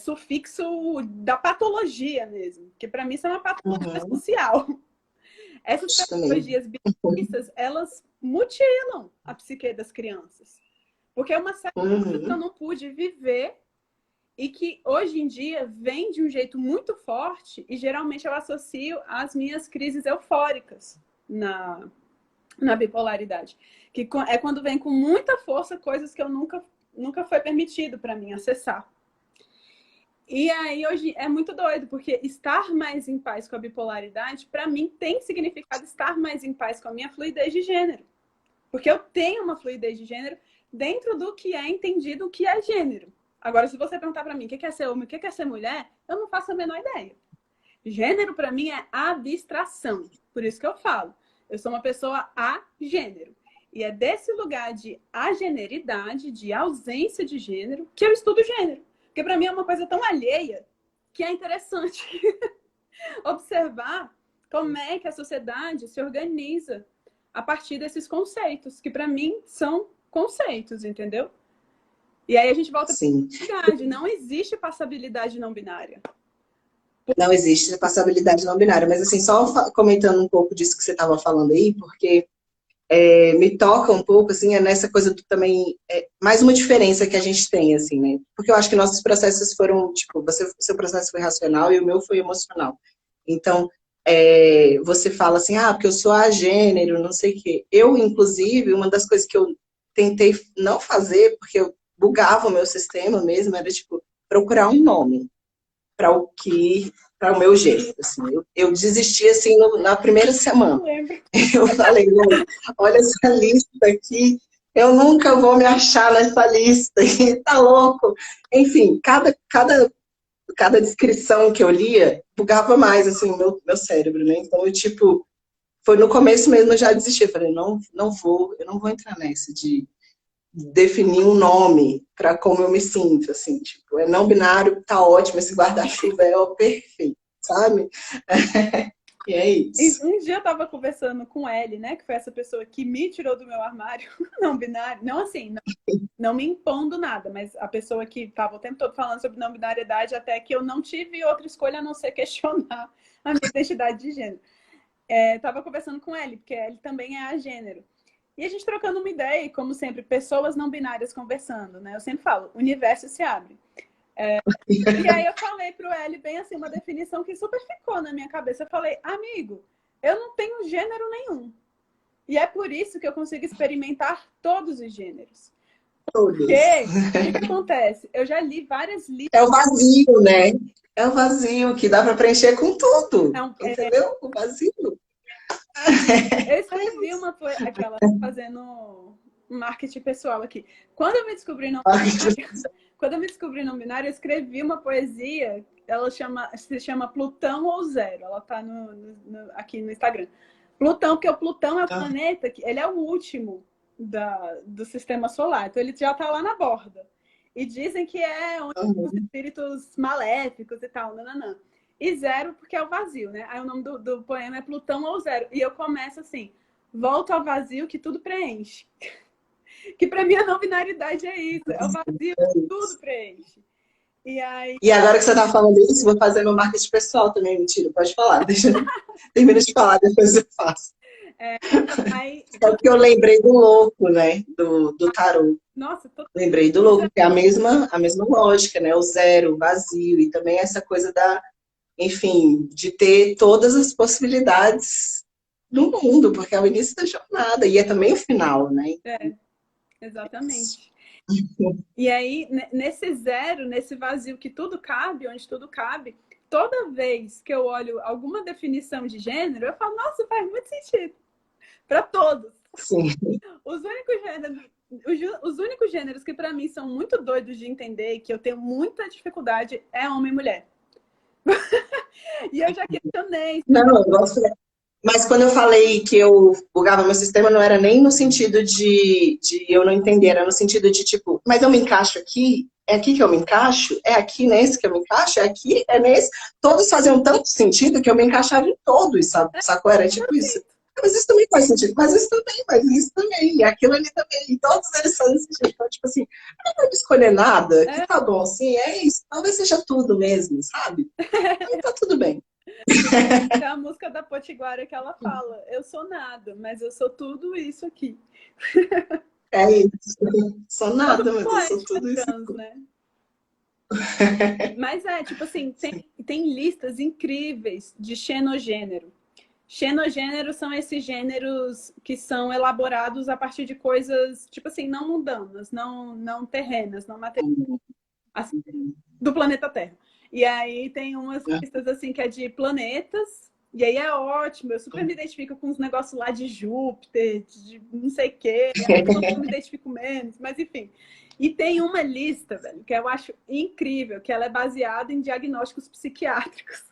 sufixo da patologia mesmo, que para mim isso é uma patologia social. Essas pedagogias binaristas, elas mutilam a psique das crianças. Porque é uma série de coisas que eu não pude viver e que hoje em dia vem de um jeito muito forte e geralmente eu associo às minhas crises eufóricas na bipolaridade. Que é quando vem com muita força coisas que eu nunca foi permitido para mim acessar. E aí hoje é muito doido, porque estar mais em paz com a bipolaridade, para mim, tem significado estar mais em paz com a minha fluidez de gênero. Porque eu tenho uma fluidez de gênero dentro do que é entendido o que é gênero. Agora, se você perguntar para mim o que é ser homem, o que é ser mulher, eu não faço a menor ideia. Gênero, para mim, é abstração. Por isso que eu falo. Eu sou uma pessoa agênero. E é desse lugar de ageneridade, de ausência de gênero, que eu estudo gênero. Porque para mim é uma coisa tão alheia que é interessante observar como é que a sociedade se organiza a partir desses conceitos, que para mim são conceitos, entendeu? E aí a gente volta para a identidade. Não existe passabilidade não binária. Não existe passabilidade não binária. Mas, assim, só comentando um pouco disso que você estava falando aí, porque me toca um pouco, assim, nessa coisa do também... mais uma diferença que a gente tem, assim, né? Porque eu acho que nossos processos foram, tipo, seu processo foi racional e o meu foi emocional. Então, você fala assim, porque eu sou agênero, não sei o quê. Eu, inclusive, uma das coisas que eu tentei não fazer, porque eu bugava o meu sistema mesmo, era, tipo, procurar um nome para o meu jeito, assim. Eu desisti, assim, na primeira semana. Eu falei, olha essa lista aqui, eu nunca vou me achar nessa lista, tá louco. Enfim, cada descrição que eu lia, bugava mais, assim, o meu cérebro, né? Então, eu, tipo, foi no começo mesmo, eu já desisti. Eu falei, eu não vou entrar nessa de definir um nome para como eu me sinto, assim, tipo, não binário, tá ótimo, esse guarda-chuva é perfeito, sabe? E é isso. Um dia eu tava conversando com ele, né, que foi essa pessoa que me tirou do meu armário não binário, não assim, não me impondo nada, mas a pessoa que tava o tempo todo falando sobre não binariedade, até que eu não tive outra escolha a não ser questionar a minha identidade de gênero. Tava conversando com ele, porque ele também é agênero. E a gente trocando uma ideia, e como sempre, pessoas não binárias conversando, né? Eu sempre falo, o universo se abre. E aí eu falei pro Eli bem assim, uma definição que super ficou na minha cabeça. Eu falei, amigo, eu não tenho gênero nenhum. E é por isso que eu consigo experimentar todos os gêneros. Porque o que acontece? Eu já li várias listas. É o vazio, né? É o vazio que dá para preencher com tudo. Entendeu? O vazio. Eu escrevi aquela fazendo marketing pessoal aqui. Quando eu me descobri não binário, eu escrevi uma poesia, ela se chama Plutão ou Zero. Ela tá aqui no Instagram. Plutão, porque o Plutão é o planeta, ele é o último do sistema solar. Então ele já tá lá na borda. E dizem que é onde os espíritos maléficos e tal, nananã. E zero porque é o vazio, né? Aí o nome do poema é Plutão ou Zero. E eu começo assim, volto ao vazio que tudo preenche. Que para mim a não binaridade é isso, é o vazio que tudo preenche. E aí... E agora que você tá falando isso, vou fazer meu marketing pessoal também. Mentira, pode falar. Deixa eu termina de falar, depois eu faço. Aí, É porque eu lembrei do louco, né? Do tarô. nossa, Lembrei do louco, que é a mesma lógica, né? O zero, o vazio, e também essa coisa da, enfim, de ter todas as possibilidades do mundo, porque é o início da jornada, e é também o final, né? exatamente. E aí, nesse zero, nesse vazio que tudo cabe, onde tudo cabe, toda vez que eu olho alguma definição de gênero, eu falo, nossa, faz muito sentido. Para todos. Sim. Os únicos gêneros que para mim são muito doidos de entender e que eu tenho muita dificuldade é homem e mulher. E eu já questionei. Não, eu gosto. Mas quando eu falei que eu bugava meu sistema, não era nem no sentido de eu não entender, era no sentido de tipo, mas eu me encaixo aqui? É aqui que eu me encaixo? É aqui nesse que eu me encaixo? É aqui? É nesse? Todos faziam tanto sentido que eu me encaixava em todos, sabe? Sacou? Era tipo isso. Mas isso também faz sentido. Mas isso também, mas isso também. E aquilo ali também. E todos eles fazem sentido. Então, tipo assim, eu não vou escolher nada, que tá bom, assim, é isso. Talvez seja tudo mesmo, sabe? Então tá tudo bem. É a música da Potiguara que ela fala, eu sou nada, mas eu sou tudo isso aqui. É isso. Sou nada, mas eu sou tudo isso. Trans, né? Mas tipo assim, tem listas incríveis de xenogênero. Xenogêneros são esses gêneros que são elaborados a partir de coisas, tipo assim, não mundanas, não terrenas, não materiais, assim, do planeta Terra. E aí tem umas listas assim que é de planetas, e aí é ótimo, eu super me identifico com uns negócios lá de Júpiter, de não sei o quê, eu me identifico menos, mas enfim. E tem uma lista, velho, que eu acho incrível, que ela é baseada em diagnósticos psiquiátricos.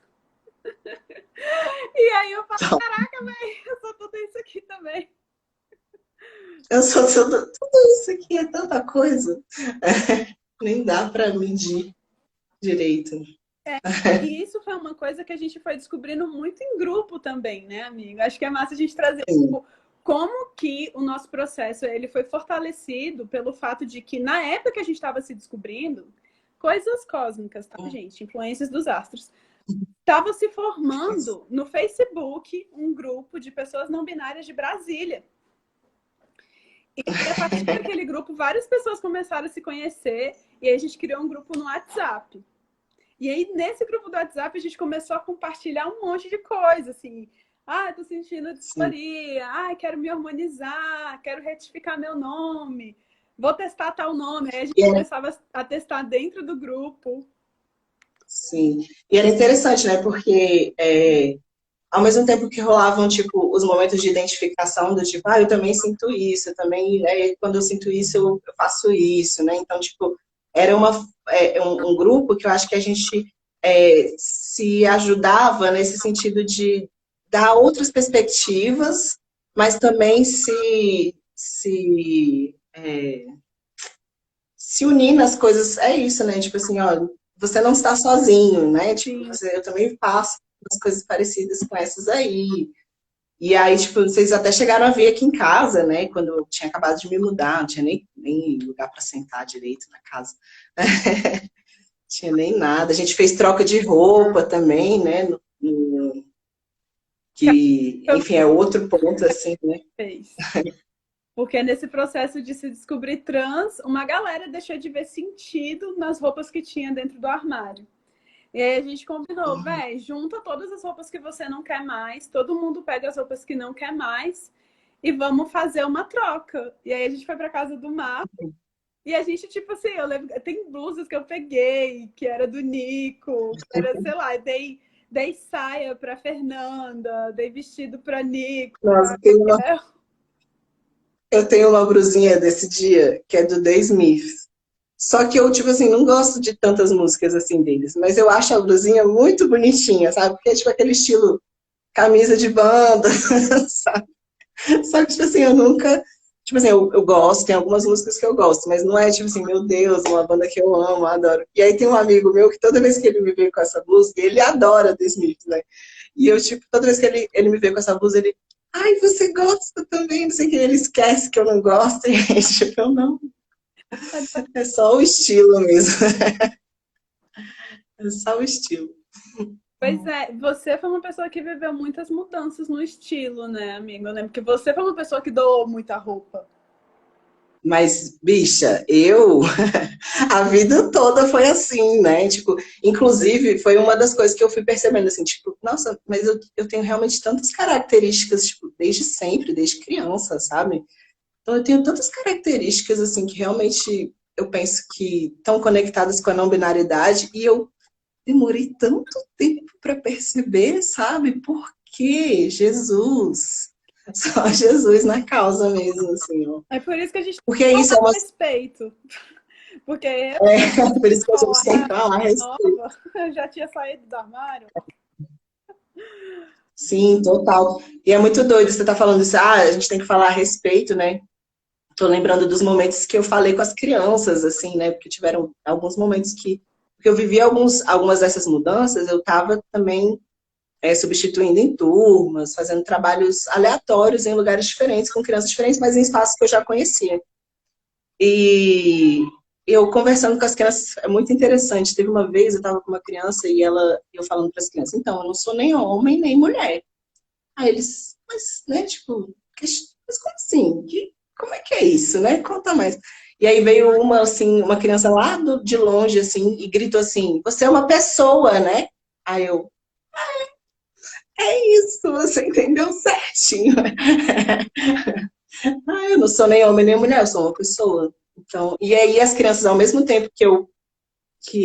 E aí eu falo, caraca, velho, eu sou tudo isso aqui também. Eu sou tudo isso aqui, é tanta coisa. Nem dá para medir direito. E isso foi uma coisa que a gente foi descobrindo muito em grupo também, né, amigo? Acho que é massa a gente trazer tipo, como que o nosso processo ele foi fortalecido pelo fato de que na época que a gente estava se descobrindo, coisas cósmicas, tá, gente? Influências dos astros. Estava se formando no Facebook um grupo de pessoas não binárias de Brasília. E a partir daquele grupo, várias pessoas começaram a se conhecer e aí a gente criou um grupo no WhatsApp. E aí, nesse grupo do WhatsApp, a gente começou a compartilhar um monte de coisa, assim. Ah, tô sentindo disforia. Ah, quero me harmonizar. Quero retificar meu nome. Vou testar tal nome. Aí a gente começava a testar dentro do grupo. Sim. E era interessante, né? Porque ao mesmo tempo que rolavam, tipo, os momentos de identificação do tipo, eu também sinto isso, eu também, quando eu sinto isso, eu faço isso, né? Então, tipo, era um grupo que eu acho que a gente se ajudava nesse sentido de dar outras perspectivas, mas também se unir nas coisas. É isso, né? Tipo assim, ó, você não está sozinho, né? Tipo, eu também passo umas coisas parecidas com essas aí. E aí, tipo, vocês até chegaram a vir aqui em casa, né? Quando eu tinha acabado de me mudar, não tinha nem lugar para sentar direito na casa. Tinha nem nada. A gente fez troca de roupa também, né? Que, enfim, é outro ponto, assim, né? Fez. Porque nesse processo de se descobrir trans, uma galera deixou de ver sentido nas roupas que tinha dentro do armário. E aí a gente combinou, junta todas as roupas que você não quer mais, todo mundo pega as roupas que não quer mais e vamos fazer uma troca. E aí a gente foi para casa do Marco e a gente, tipo assim, eu lembro, tem blusas que eu peguei, que era do Nico, era, sei lá, dei saia para Fernanda, dei vestido para Nico. Nossa, eu tenho uma blusinha desse dia que é do The Smiths. Só que eu, tipo assim, não gosto de tantas músicas assim deles, mas eu acho a blusinha muito bonitinha, sabe? Porque é tipo aquele estilo camisa de banda, sabe? Só que, tipo assim, eu nunca. Tipo assim, eu gosto, tem algumas músicas que eu gosto, mas não é tipo assim, meu Deus, uma banda que eu amo, adoro. E aí tem um amigo meu que toda vez que ele me vê com essa blusa, ele adora The Smiths, né? E eu, tipo, toda vez que ele me vê com essa blusa, ele ai, você gosta também, não sei o que, ele esquece que eu não gosto, e tipo, eu não, é só o estilo mesmo, é só o estilo. Pois é, você foi uma pessoa que viveu muitas mudanças no estilo, né, amiga? Eu lembro que você foi uma pessoa que doou muita roupa. Mas, bicha, eu, a vida toda foi assim, né? Tipo, inclusive, foi uma das coisas que eu fui percebendo, assim, tipo, nossa, mas eu tenho realmente tantas características, tipo, desde sempre, desde criança, sabe? Então, eu tenho tantas características, assim, que realmente eu penso que estão conectadas com a não binariedade e eu demorei tanto tempo para perceber, sabe? Por quê? Jesus. Só Jesus na causa mesmo, assim, ó. É por isso que a gente Porque não isso dá é uma. respeito. Porque eu, É, por isso que a gente tem que porra, falar a respeito. nova, eu já tinha saído do armário. Sim, total. E é muito doido você tá falando isso, a gente tem que falar a respeito, né? Tô lembrando dos momentos que eu falei com as crianças, assim, né? Porque tiveram alguns momentos que eu vivi algumas dessas mudanças, eu tava também substituindo em turmas, fazendo trabalhos aleatórios em lugares diferentes, com crianças diferentes, mas em espaços que eu já conhecia. E eu conversando com as crianças é muito interessante. Teve uma vez eu estava com uma criança e eu falando para as crianças, então, eu não sou nem homem nem mulher. Aí eles, mas, né, tipo, mas como assim? Como é que é isso, né? Conta mais. E aí veio uma, assim, uma criança lá de longe, assim, e gritou assim, você é uma pessoa, né? Aí eu, é isso, você entendeu certinho. Eu não sou nem homem nem mulher, eu sou uma pessoa. Então, e aí as crianças, ao mesmo tempo que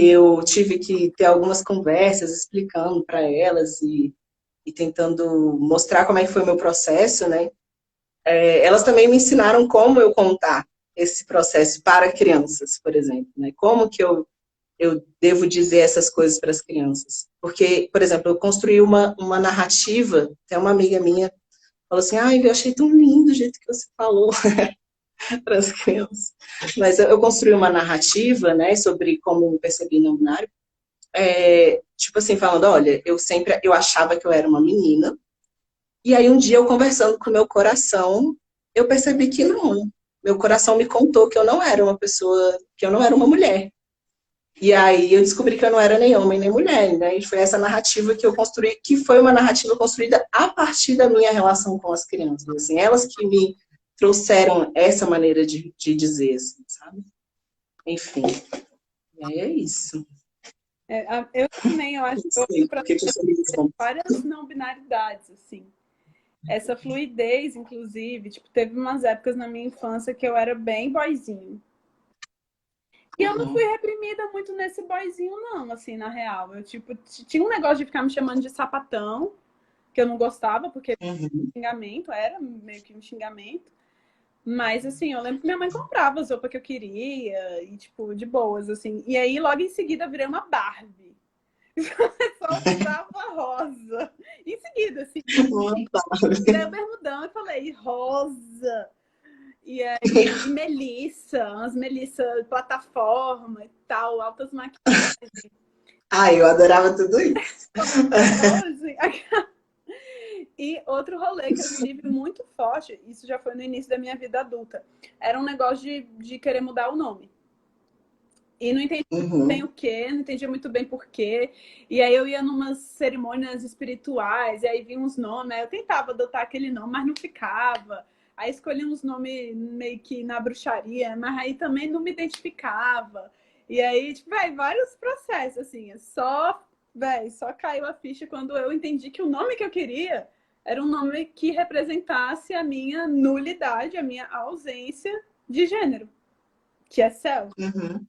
eu tive que ter algumas conversas explicando para elas e tentando mostrar como é que foi o meu processo, né? Elas também me ensinaram como eu contar esse processo para crianças, por exemplo, né? Como que eu devo dizer essas coisas para as crianças. Porque, por exemplo, eu construí uma narrativa, até uma amiga minha falou assim, ai, eu achei tão lindo o jeito que você falou para as crianças. Mas eu construí uma narrativa, né, sobre como me percebi não binário, tipo assim, falando, olha, eu achava que eu era uma menina, e aí um dia eu conversando com o meu coração, eu percebi que não. Meu coração me contou que eu não era uma pessoa, que eu não era uma mulher. E aí eu descobri que eu não era nem homem nem mulher, né? E foi essa narrativa que eu construí, que foi uma narrativa construída a partir da minha relação com as crianças. Assim, elas que me trouxeram essa maneira de dizer, assim, sabe? Enfim, e aí é isso. Eu também, eu acho Não que eu sei para porque que eu sou mesmo. várias não binaridades, assim. Essa fluidez, inclusive, tipo, teve umas épocas na minha infância que eu era bem boyzinho. E eu não fui Uhum. reprimida muito nesse boyzinho, não, assim, na real. Eu, tipo, tinha um negócio de ficar me chamando de sapatão, que eu não gostava, porque Uhum. xingamento era meio que um xingamento. Mas, assim, eu lembro que minha mãe comprava as roupas que eu queria, e, tipo, de boas, assim. E aí, logo em seguida, eu virei uma Barbie. Só usava rosa. Em seguida, assim, tirei o bermudão e falei, rosa. E aí, e Melissa, umas Melissa plataforma e tal, altas maquiagens. Ai, eu adorava tudo isso. Assim. E outro rolê que eu tive muito forte, isso já foi no início da minha vida adulta, era um negócio de querer mudar o nome. E não entendia muito bem Uhum. o quê, não entendia muito bem por quê. E aí eu ia numas cerimônias espirituais, e aí vinha uns nomes, aí eu tentava adotar aquele nome, mas não ficava. Aí escolhi uns nomes meio que na bruxaria, mas aí também não me identificava. E aí, tipo, véio, vários processos, assim, só caiu a ficha quando eu entendi que o nome que eu queria era um nome que representasse a minha nulidade, a minha ausência de gênero, que é céu. Uhum.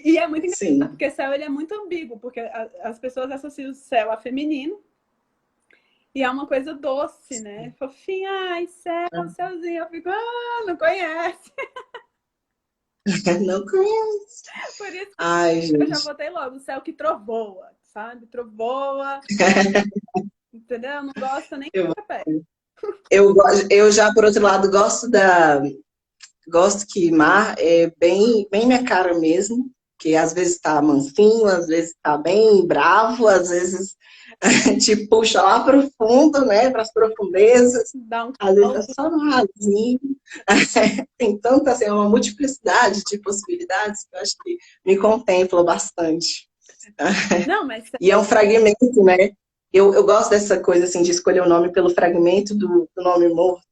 E é muito engraçado, Sim. porque céu ele é muito ambíguo, porque as pessoas associam o céu a feminino e é uma coisa doce, né? Fofinha, ai, céu, céuzinho. Eu fico, não conhece. Não conheço. Por isso que Ai, eu já gente. botei logo, o céu que trovoa, sabe? Trovoa, entendeu? Não gosta nem Eu, de pé. eu já, por outro lado, gosto que mar é bem minha cara mesmo, que às vezes tá mansinho, às vezes tá bem bravo, às vezes te puxa lá para o fundo, né, para as profundezas. Dá um Às vezes é salto. só no rasinho. Tem tanta, assim, uma multiplicidade de possibilidades que eu acho que me contempla bastante. Não, mas E é um fragmento, né? Eu gosto dessa coisa, assim, de escolher o nome pelo fragmento do nome morto,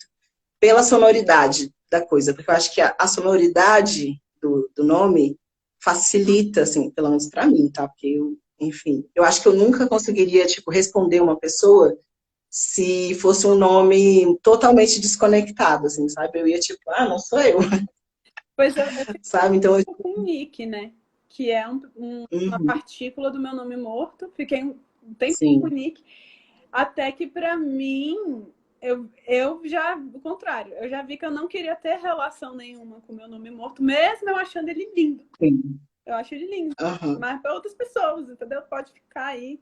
pela sonoridade da coisa, porque eu acho que a sonoridade do nome facilita, assim, pelo menos para mim, tá? Porque eu, enfim, eu acho que eu nunca conseguiria, tipo, responder uma pessoa se fosse um nome totalmente desconectado, assim, sabe? Eu ia tipo, ah, não sou eu, pois eu fico sabe? Então, com Nick, né? Que é uma uhum, partícula do meu nome morto. Fiquei um tempo com o sim, Nick. Até que pra mim, eu já, o contrário, eu já vi que eu não queria ter relação nenhuma com o meu nome morto, mesmo eu achando ele lindo. sim. Eu acho ele lindo. Uhum. Mas para outras pessoas, entendeu? Pode ficar aí.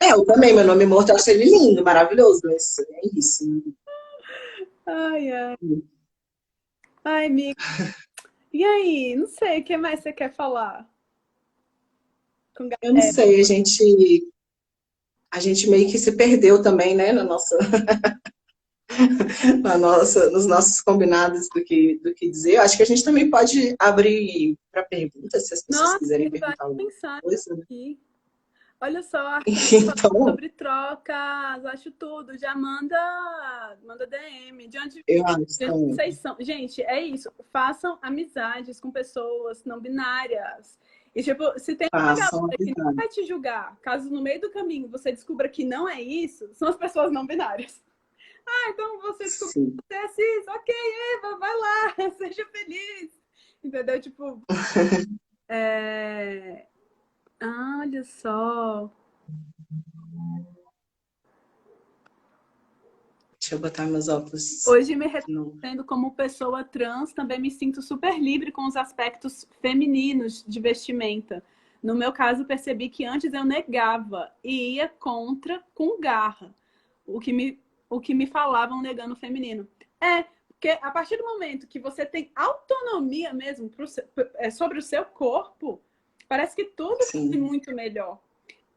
Eu também, meu nome morto, eu acho ele lindo, maravilhoso, mas é isso. Ai, ai. Ai, amiga. E aí? Não sei, o que mais você quer falar com Eu não galera? sei, a gente meio que se perdeu também, né, nos nossos combinados do que dizer. Eu acho que a gente também pode abrir para perguntas, se as pessoas Nossa, quiserem tem várias perguntar alguma mensagens coisa, né? aqui. Olha só, Arthur falando Então, sobre trocas, acho tudo. Já manda DM. eu acho De onde também. vocês são? Gente, é isso. Façam amizades com pessoas não binárias. E, tipo, se tem uma Façam galera que não amizade. vai te julgar, caso no meio do caminho você descubra que não é isso, são as pessoas não binárias. Ah, então você descobriu Sim. que você é cis. Ok, Eva, vai lá, seja feliz. Entendeu? Tipo, é... olha só. Deixa eu botar meus óculos Hoje, me de novo. reconhecendo como pessoa trans, também me sinto super livre com os aspectos femininos de vestimenta. No meu caso, percebi que antes eu negava e ia contra com garra o que me falavam negando o feminino. É, porque a partir do momento que você tem autonomia mesmo sobre o seu corpo, parece que tudo é Sim. muito melhor.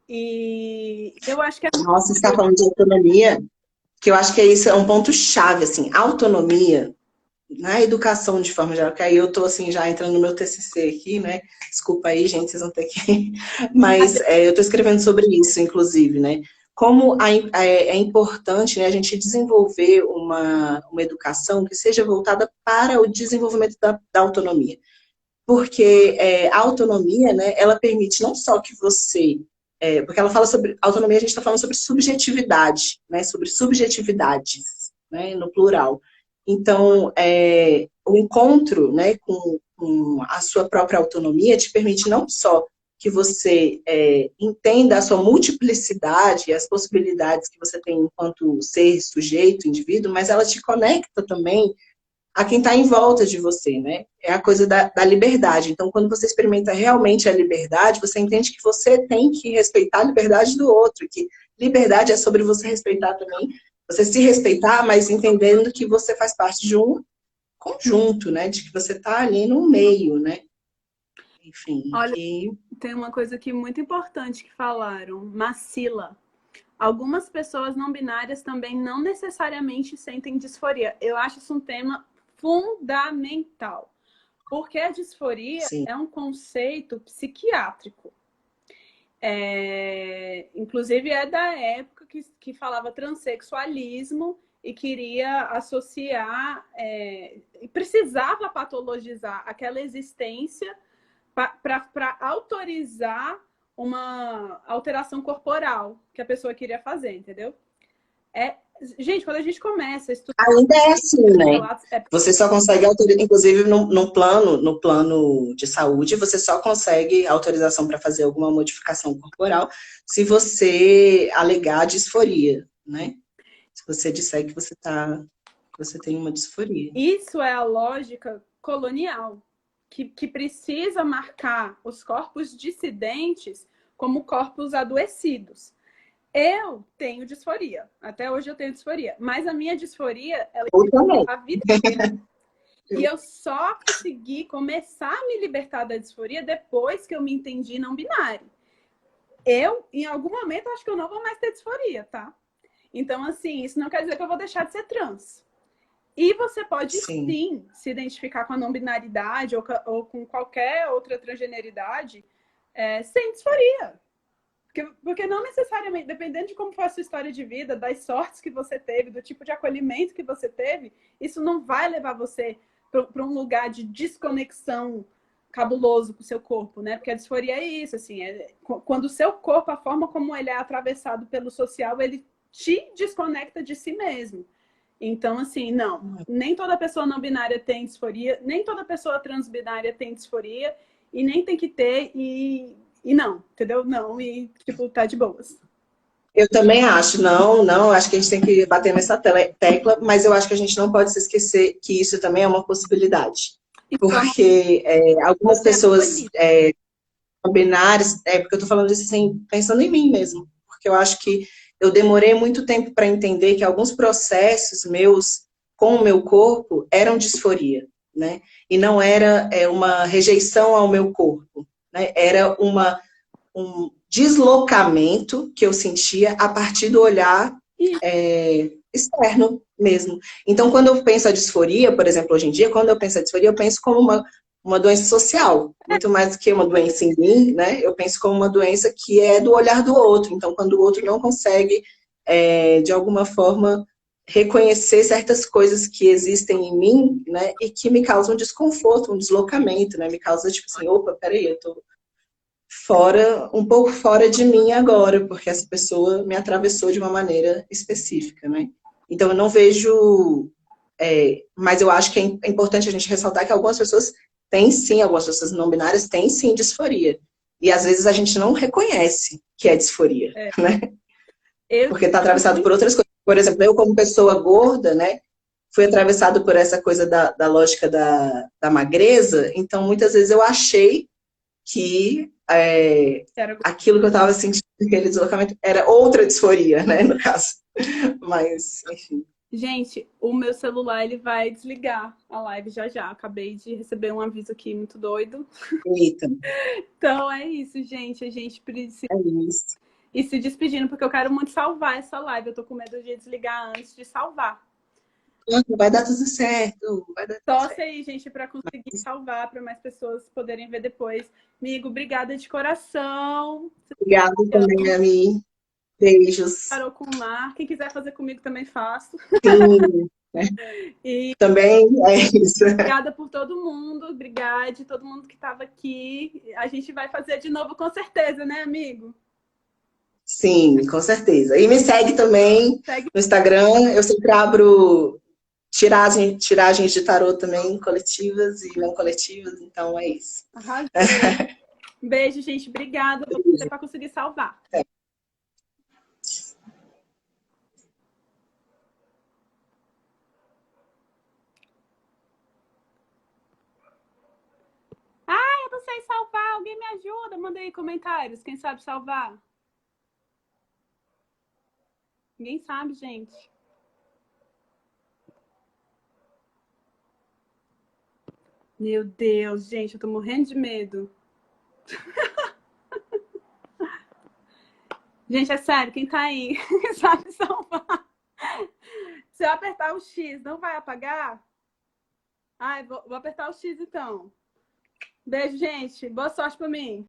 E eu acho que é Nossa, você está falando de autonomia, que eu acho que isso é um ponto chave, assim, autonomia na educação de forma geral, que aí eu tô assim já entrando no meu TCC aqui, né? Desculpa aí, gente, vocês vão ter que. Mas eu tô escrevendo sobre isso, inclusive, né? Como é importante, né, a gente desenvolver uma educação que seja voltada para o desenvolvimento da autonomia. Porque a autonomia, né, ela permite não só que você. Porque ela fala sobre autonomia, a gente está falando sobre subjetividade, né, sobre subjetividades, né, no plural. Então, o encontro, né, com a sua própria autonomia te permite não só que você entenda a sua multiplicidade, as possibilidades que você tem enquanto ser, sujeito, indivíduo, mas ela te conecta também a quem está em volta de você, né? É a coisa da liberdade. Então, quando você experimenta realmente a liberdade, você entende que você tem que respeitar a liberdade do outro, que liberdade é sobre você respeitar também, você se respeitar, mas entendendo que você faz parte de um conjunto, né? De que você está ali no meio, né? Enfim, Olha, que tem uma coisa aqui muito importante que falaram, Macila. Algumas pessoas não binárias também não necessariamente sentem disforia. Eu acho isso um tema fundamental, porque a disforia sim. é um conceito psiquiátrico. Inclusive é da época que falava transexualismo e queria associar, e precisava patologizar aquela existência para autorizar uma alteração corporal que a pessoa queria fazer, entendeu? Gente, quando a gente começa a estudar Ainda é assim, né? relatos, Você só consegue autorizar, inclusive no plano de saúde, você só consegue autorização para fazer alguma modificação corporal se você alegar disforia, né? Se você disser que você tem uma disforia. isso é a lógica colonial, que precisa marcar os corpos dissidentes como corpos adoecidos. Eu tenho disforia, até hoje eu tenho disforia, mas a minha disforia, ela Eu também. a vida. E eu só consegui começar a me libertar da disforia depois que eu me entendi não binário. eu, em algum momento, acho que eu não vou mais ter disforia, tá? Então, assim, isso não quer dizer que eu vou deixar de ser trans. E você pode, Sim. sim, se identificar com a não-binaridade ou com qualquer outra transgeneridade sem disforia. Porque não necessariamente, dependendo de como foi a sua história de vida, das sortes que você teve, do tipo de acolhimento que você teve, isso não vai levar você para um lugar de desconexão cabuloso com o seu corpo, né? Porque a disforia é isso, assim, quando o seu corpo, a forma como ele é atravessado pelo social, ele te desconecta de si mesmo. Então, assim, não, nem toda pessoa não binária tem disforia, nem toda pessoa transbinária tem disforia, e nem tem que ter, e não, entendeu? Não, e tipo, tá de boas. Eu também acho, não, acho que a gente tem que bater nessa tecla, mas eu acho que a gente não pode se esquecer que isso também é uma possibilidade. E Porque algumas você é pessoas bonita. não binárias, porque eu tô falando isso assim, pensando em mim mesmo, porque eu acho que eu demorei muito tempo para entender que alguns processos meus com o meu corpo eram disforia, né? E não era uma rejeição ao meu corpo, né? Era um deslocamento que eu sentia a partir do olhar externo mesmo. Então, quando eu penso a disforia, por exemplo, hoje em dia, quando eu penso a disforia, eu penso como uma doença social, muito mais do que uma doença em mim, né? Eu penso como uma doença que é do olhar do outro. Então, quando o outro não consegue, de alguma forma, reconhecer certas coisas que existem em mim, né? E que me causam desconforto, um deslocamento, né? Me causa, tipo assim, opa, peraí, eu tô um pouco fora de mim agora, porque essa pessoa me atravessou de uma maneira específica, né? Então, eu não vejo... mas eu acho que é importante a gente ressaltar que algumas pessoas têm sim, algumas pessoas não binárias têm sim disforia. E às vezes a gente não reconhece que é disforia, né? Eu, Porque está atravessado por outras coisas. Por exemplo, eu como pessoa gorda, né? Fui atravessado por essa coisa da lógica da magreza, então muitas vezes eu achei que aquilo que eu estava sentindo, aquele deslocamento, era outra disforia, né, no caso. Mas, enfim. gente, o meu celular ele vai desligar a live já já. Acabei de receber um aviso aqui muito doido. Eita, Então é isso, gente. A gente precisa é isso. ir se despedindo, porque eu quero muito salvar essa live. Eu tô com medo de desligar antes de salvar. Vai dar tudo certo, vai dar tudo Torce certo. aí, gente, para conseguir salvar, para mais pessoas poderem ver depois. Amigo, obrigada de coração. Obrigada também, Ami. Beijos. Parou com o mar. Quem quiser fazer comigo também faço. Sim, E também é isso. obrigada por todo mundo. Obrigada todo mundo que estava aqui. A gente vai fazer de novo com certeza, né, amigo? Sim, com certeza. E me segue também Segue. no Instagram. Eu sempre abro tiragens de tarô também, coletivas e não coletivas, então é isso. Arrasou. Beijo, gente. Obrigada. Vou fazer para conseguir salvar. Eu não sei salvar. Alguém me ajuda? Manda aí comentários. Quem sabe salvar? Ninguém sabe, gente. Meu Deus, gente, eu tô morrendo de medo. Gente, é sério, quem tá aí sabe salvar. Se eu apertar o X, não vai apagar? Ai, vou apertar o X então. Beijo, gente. Boa sorte pra mim.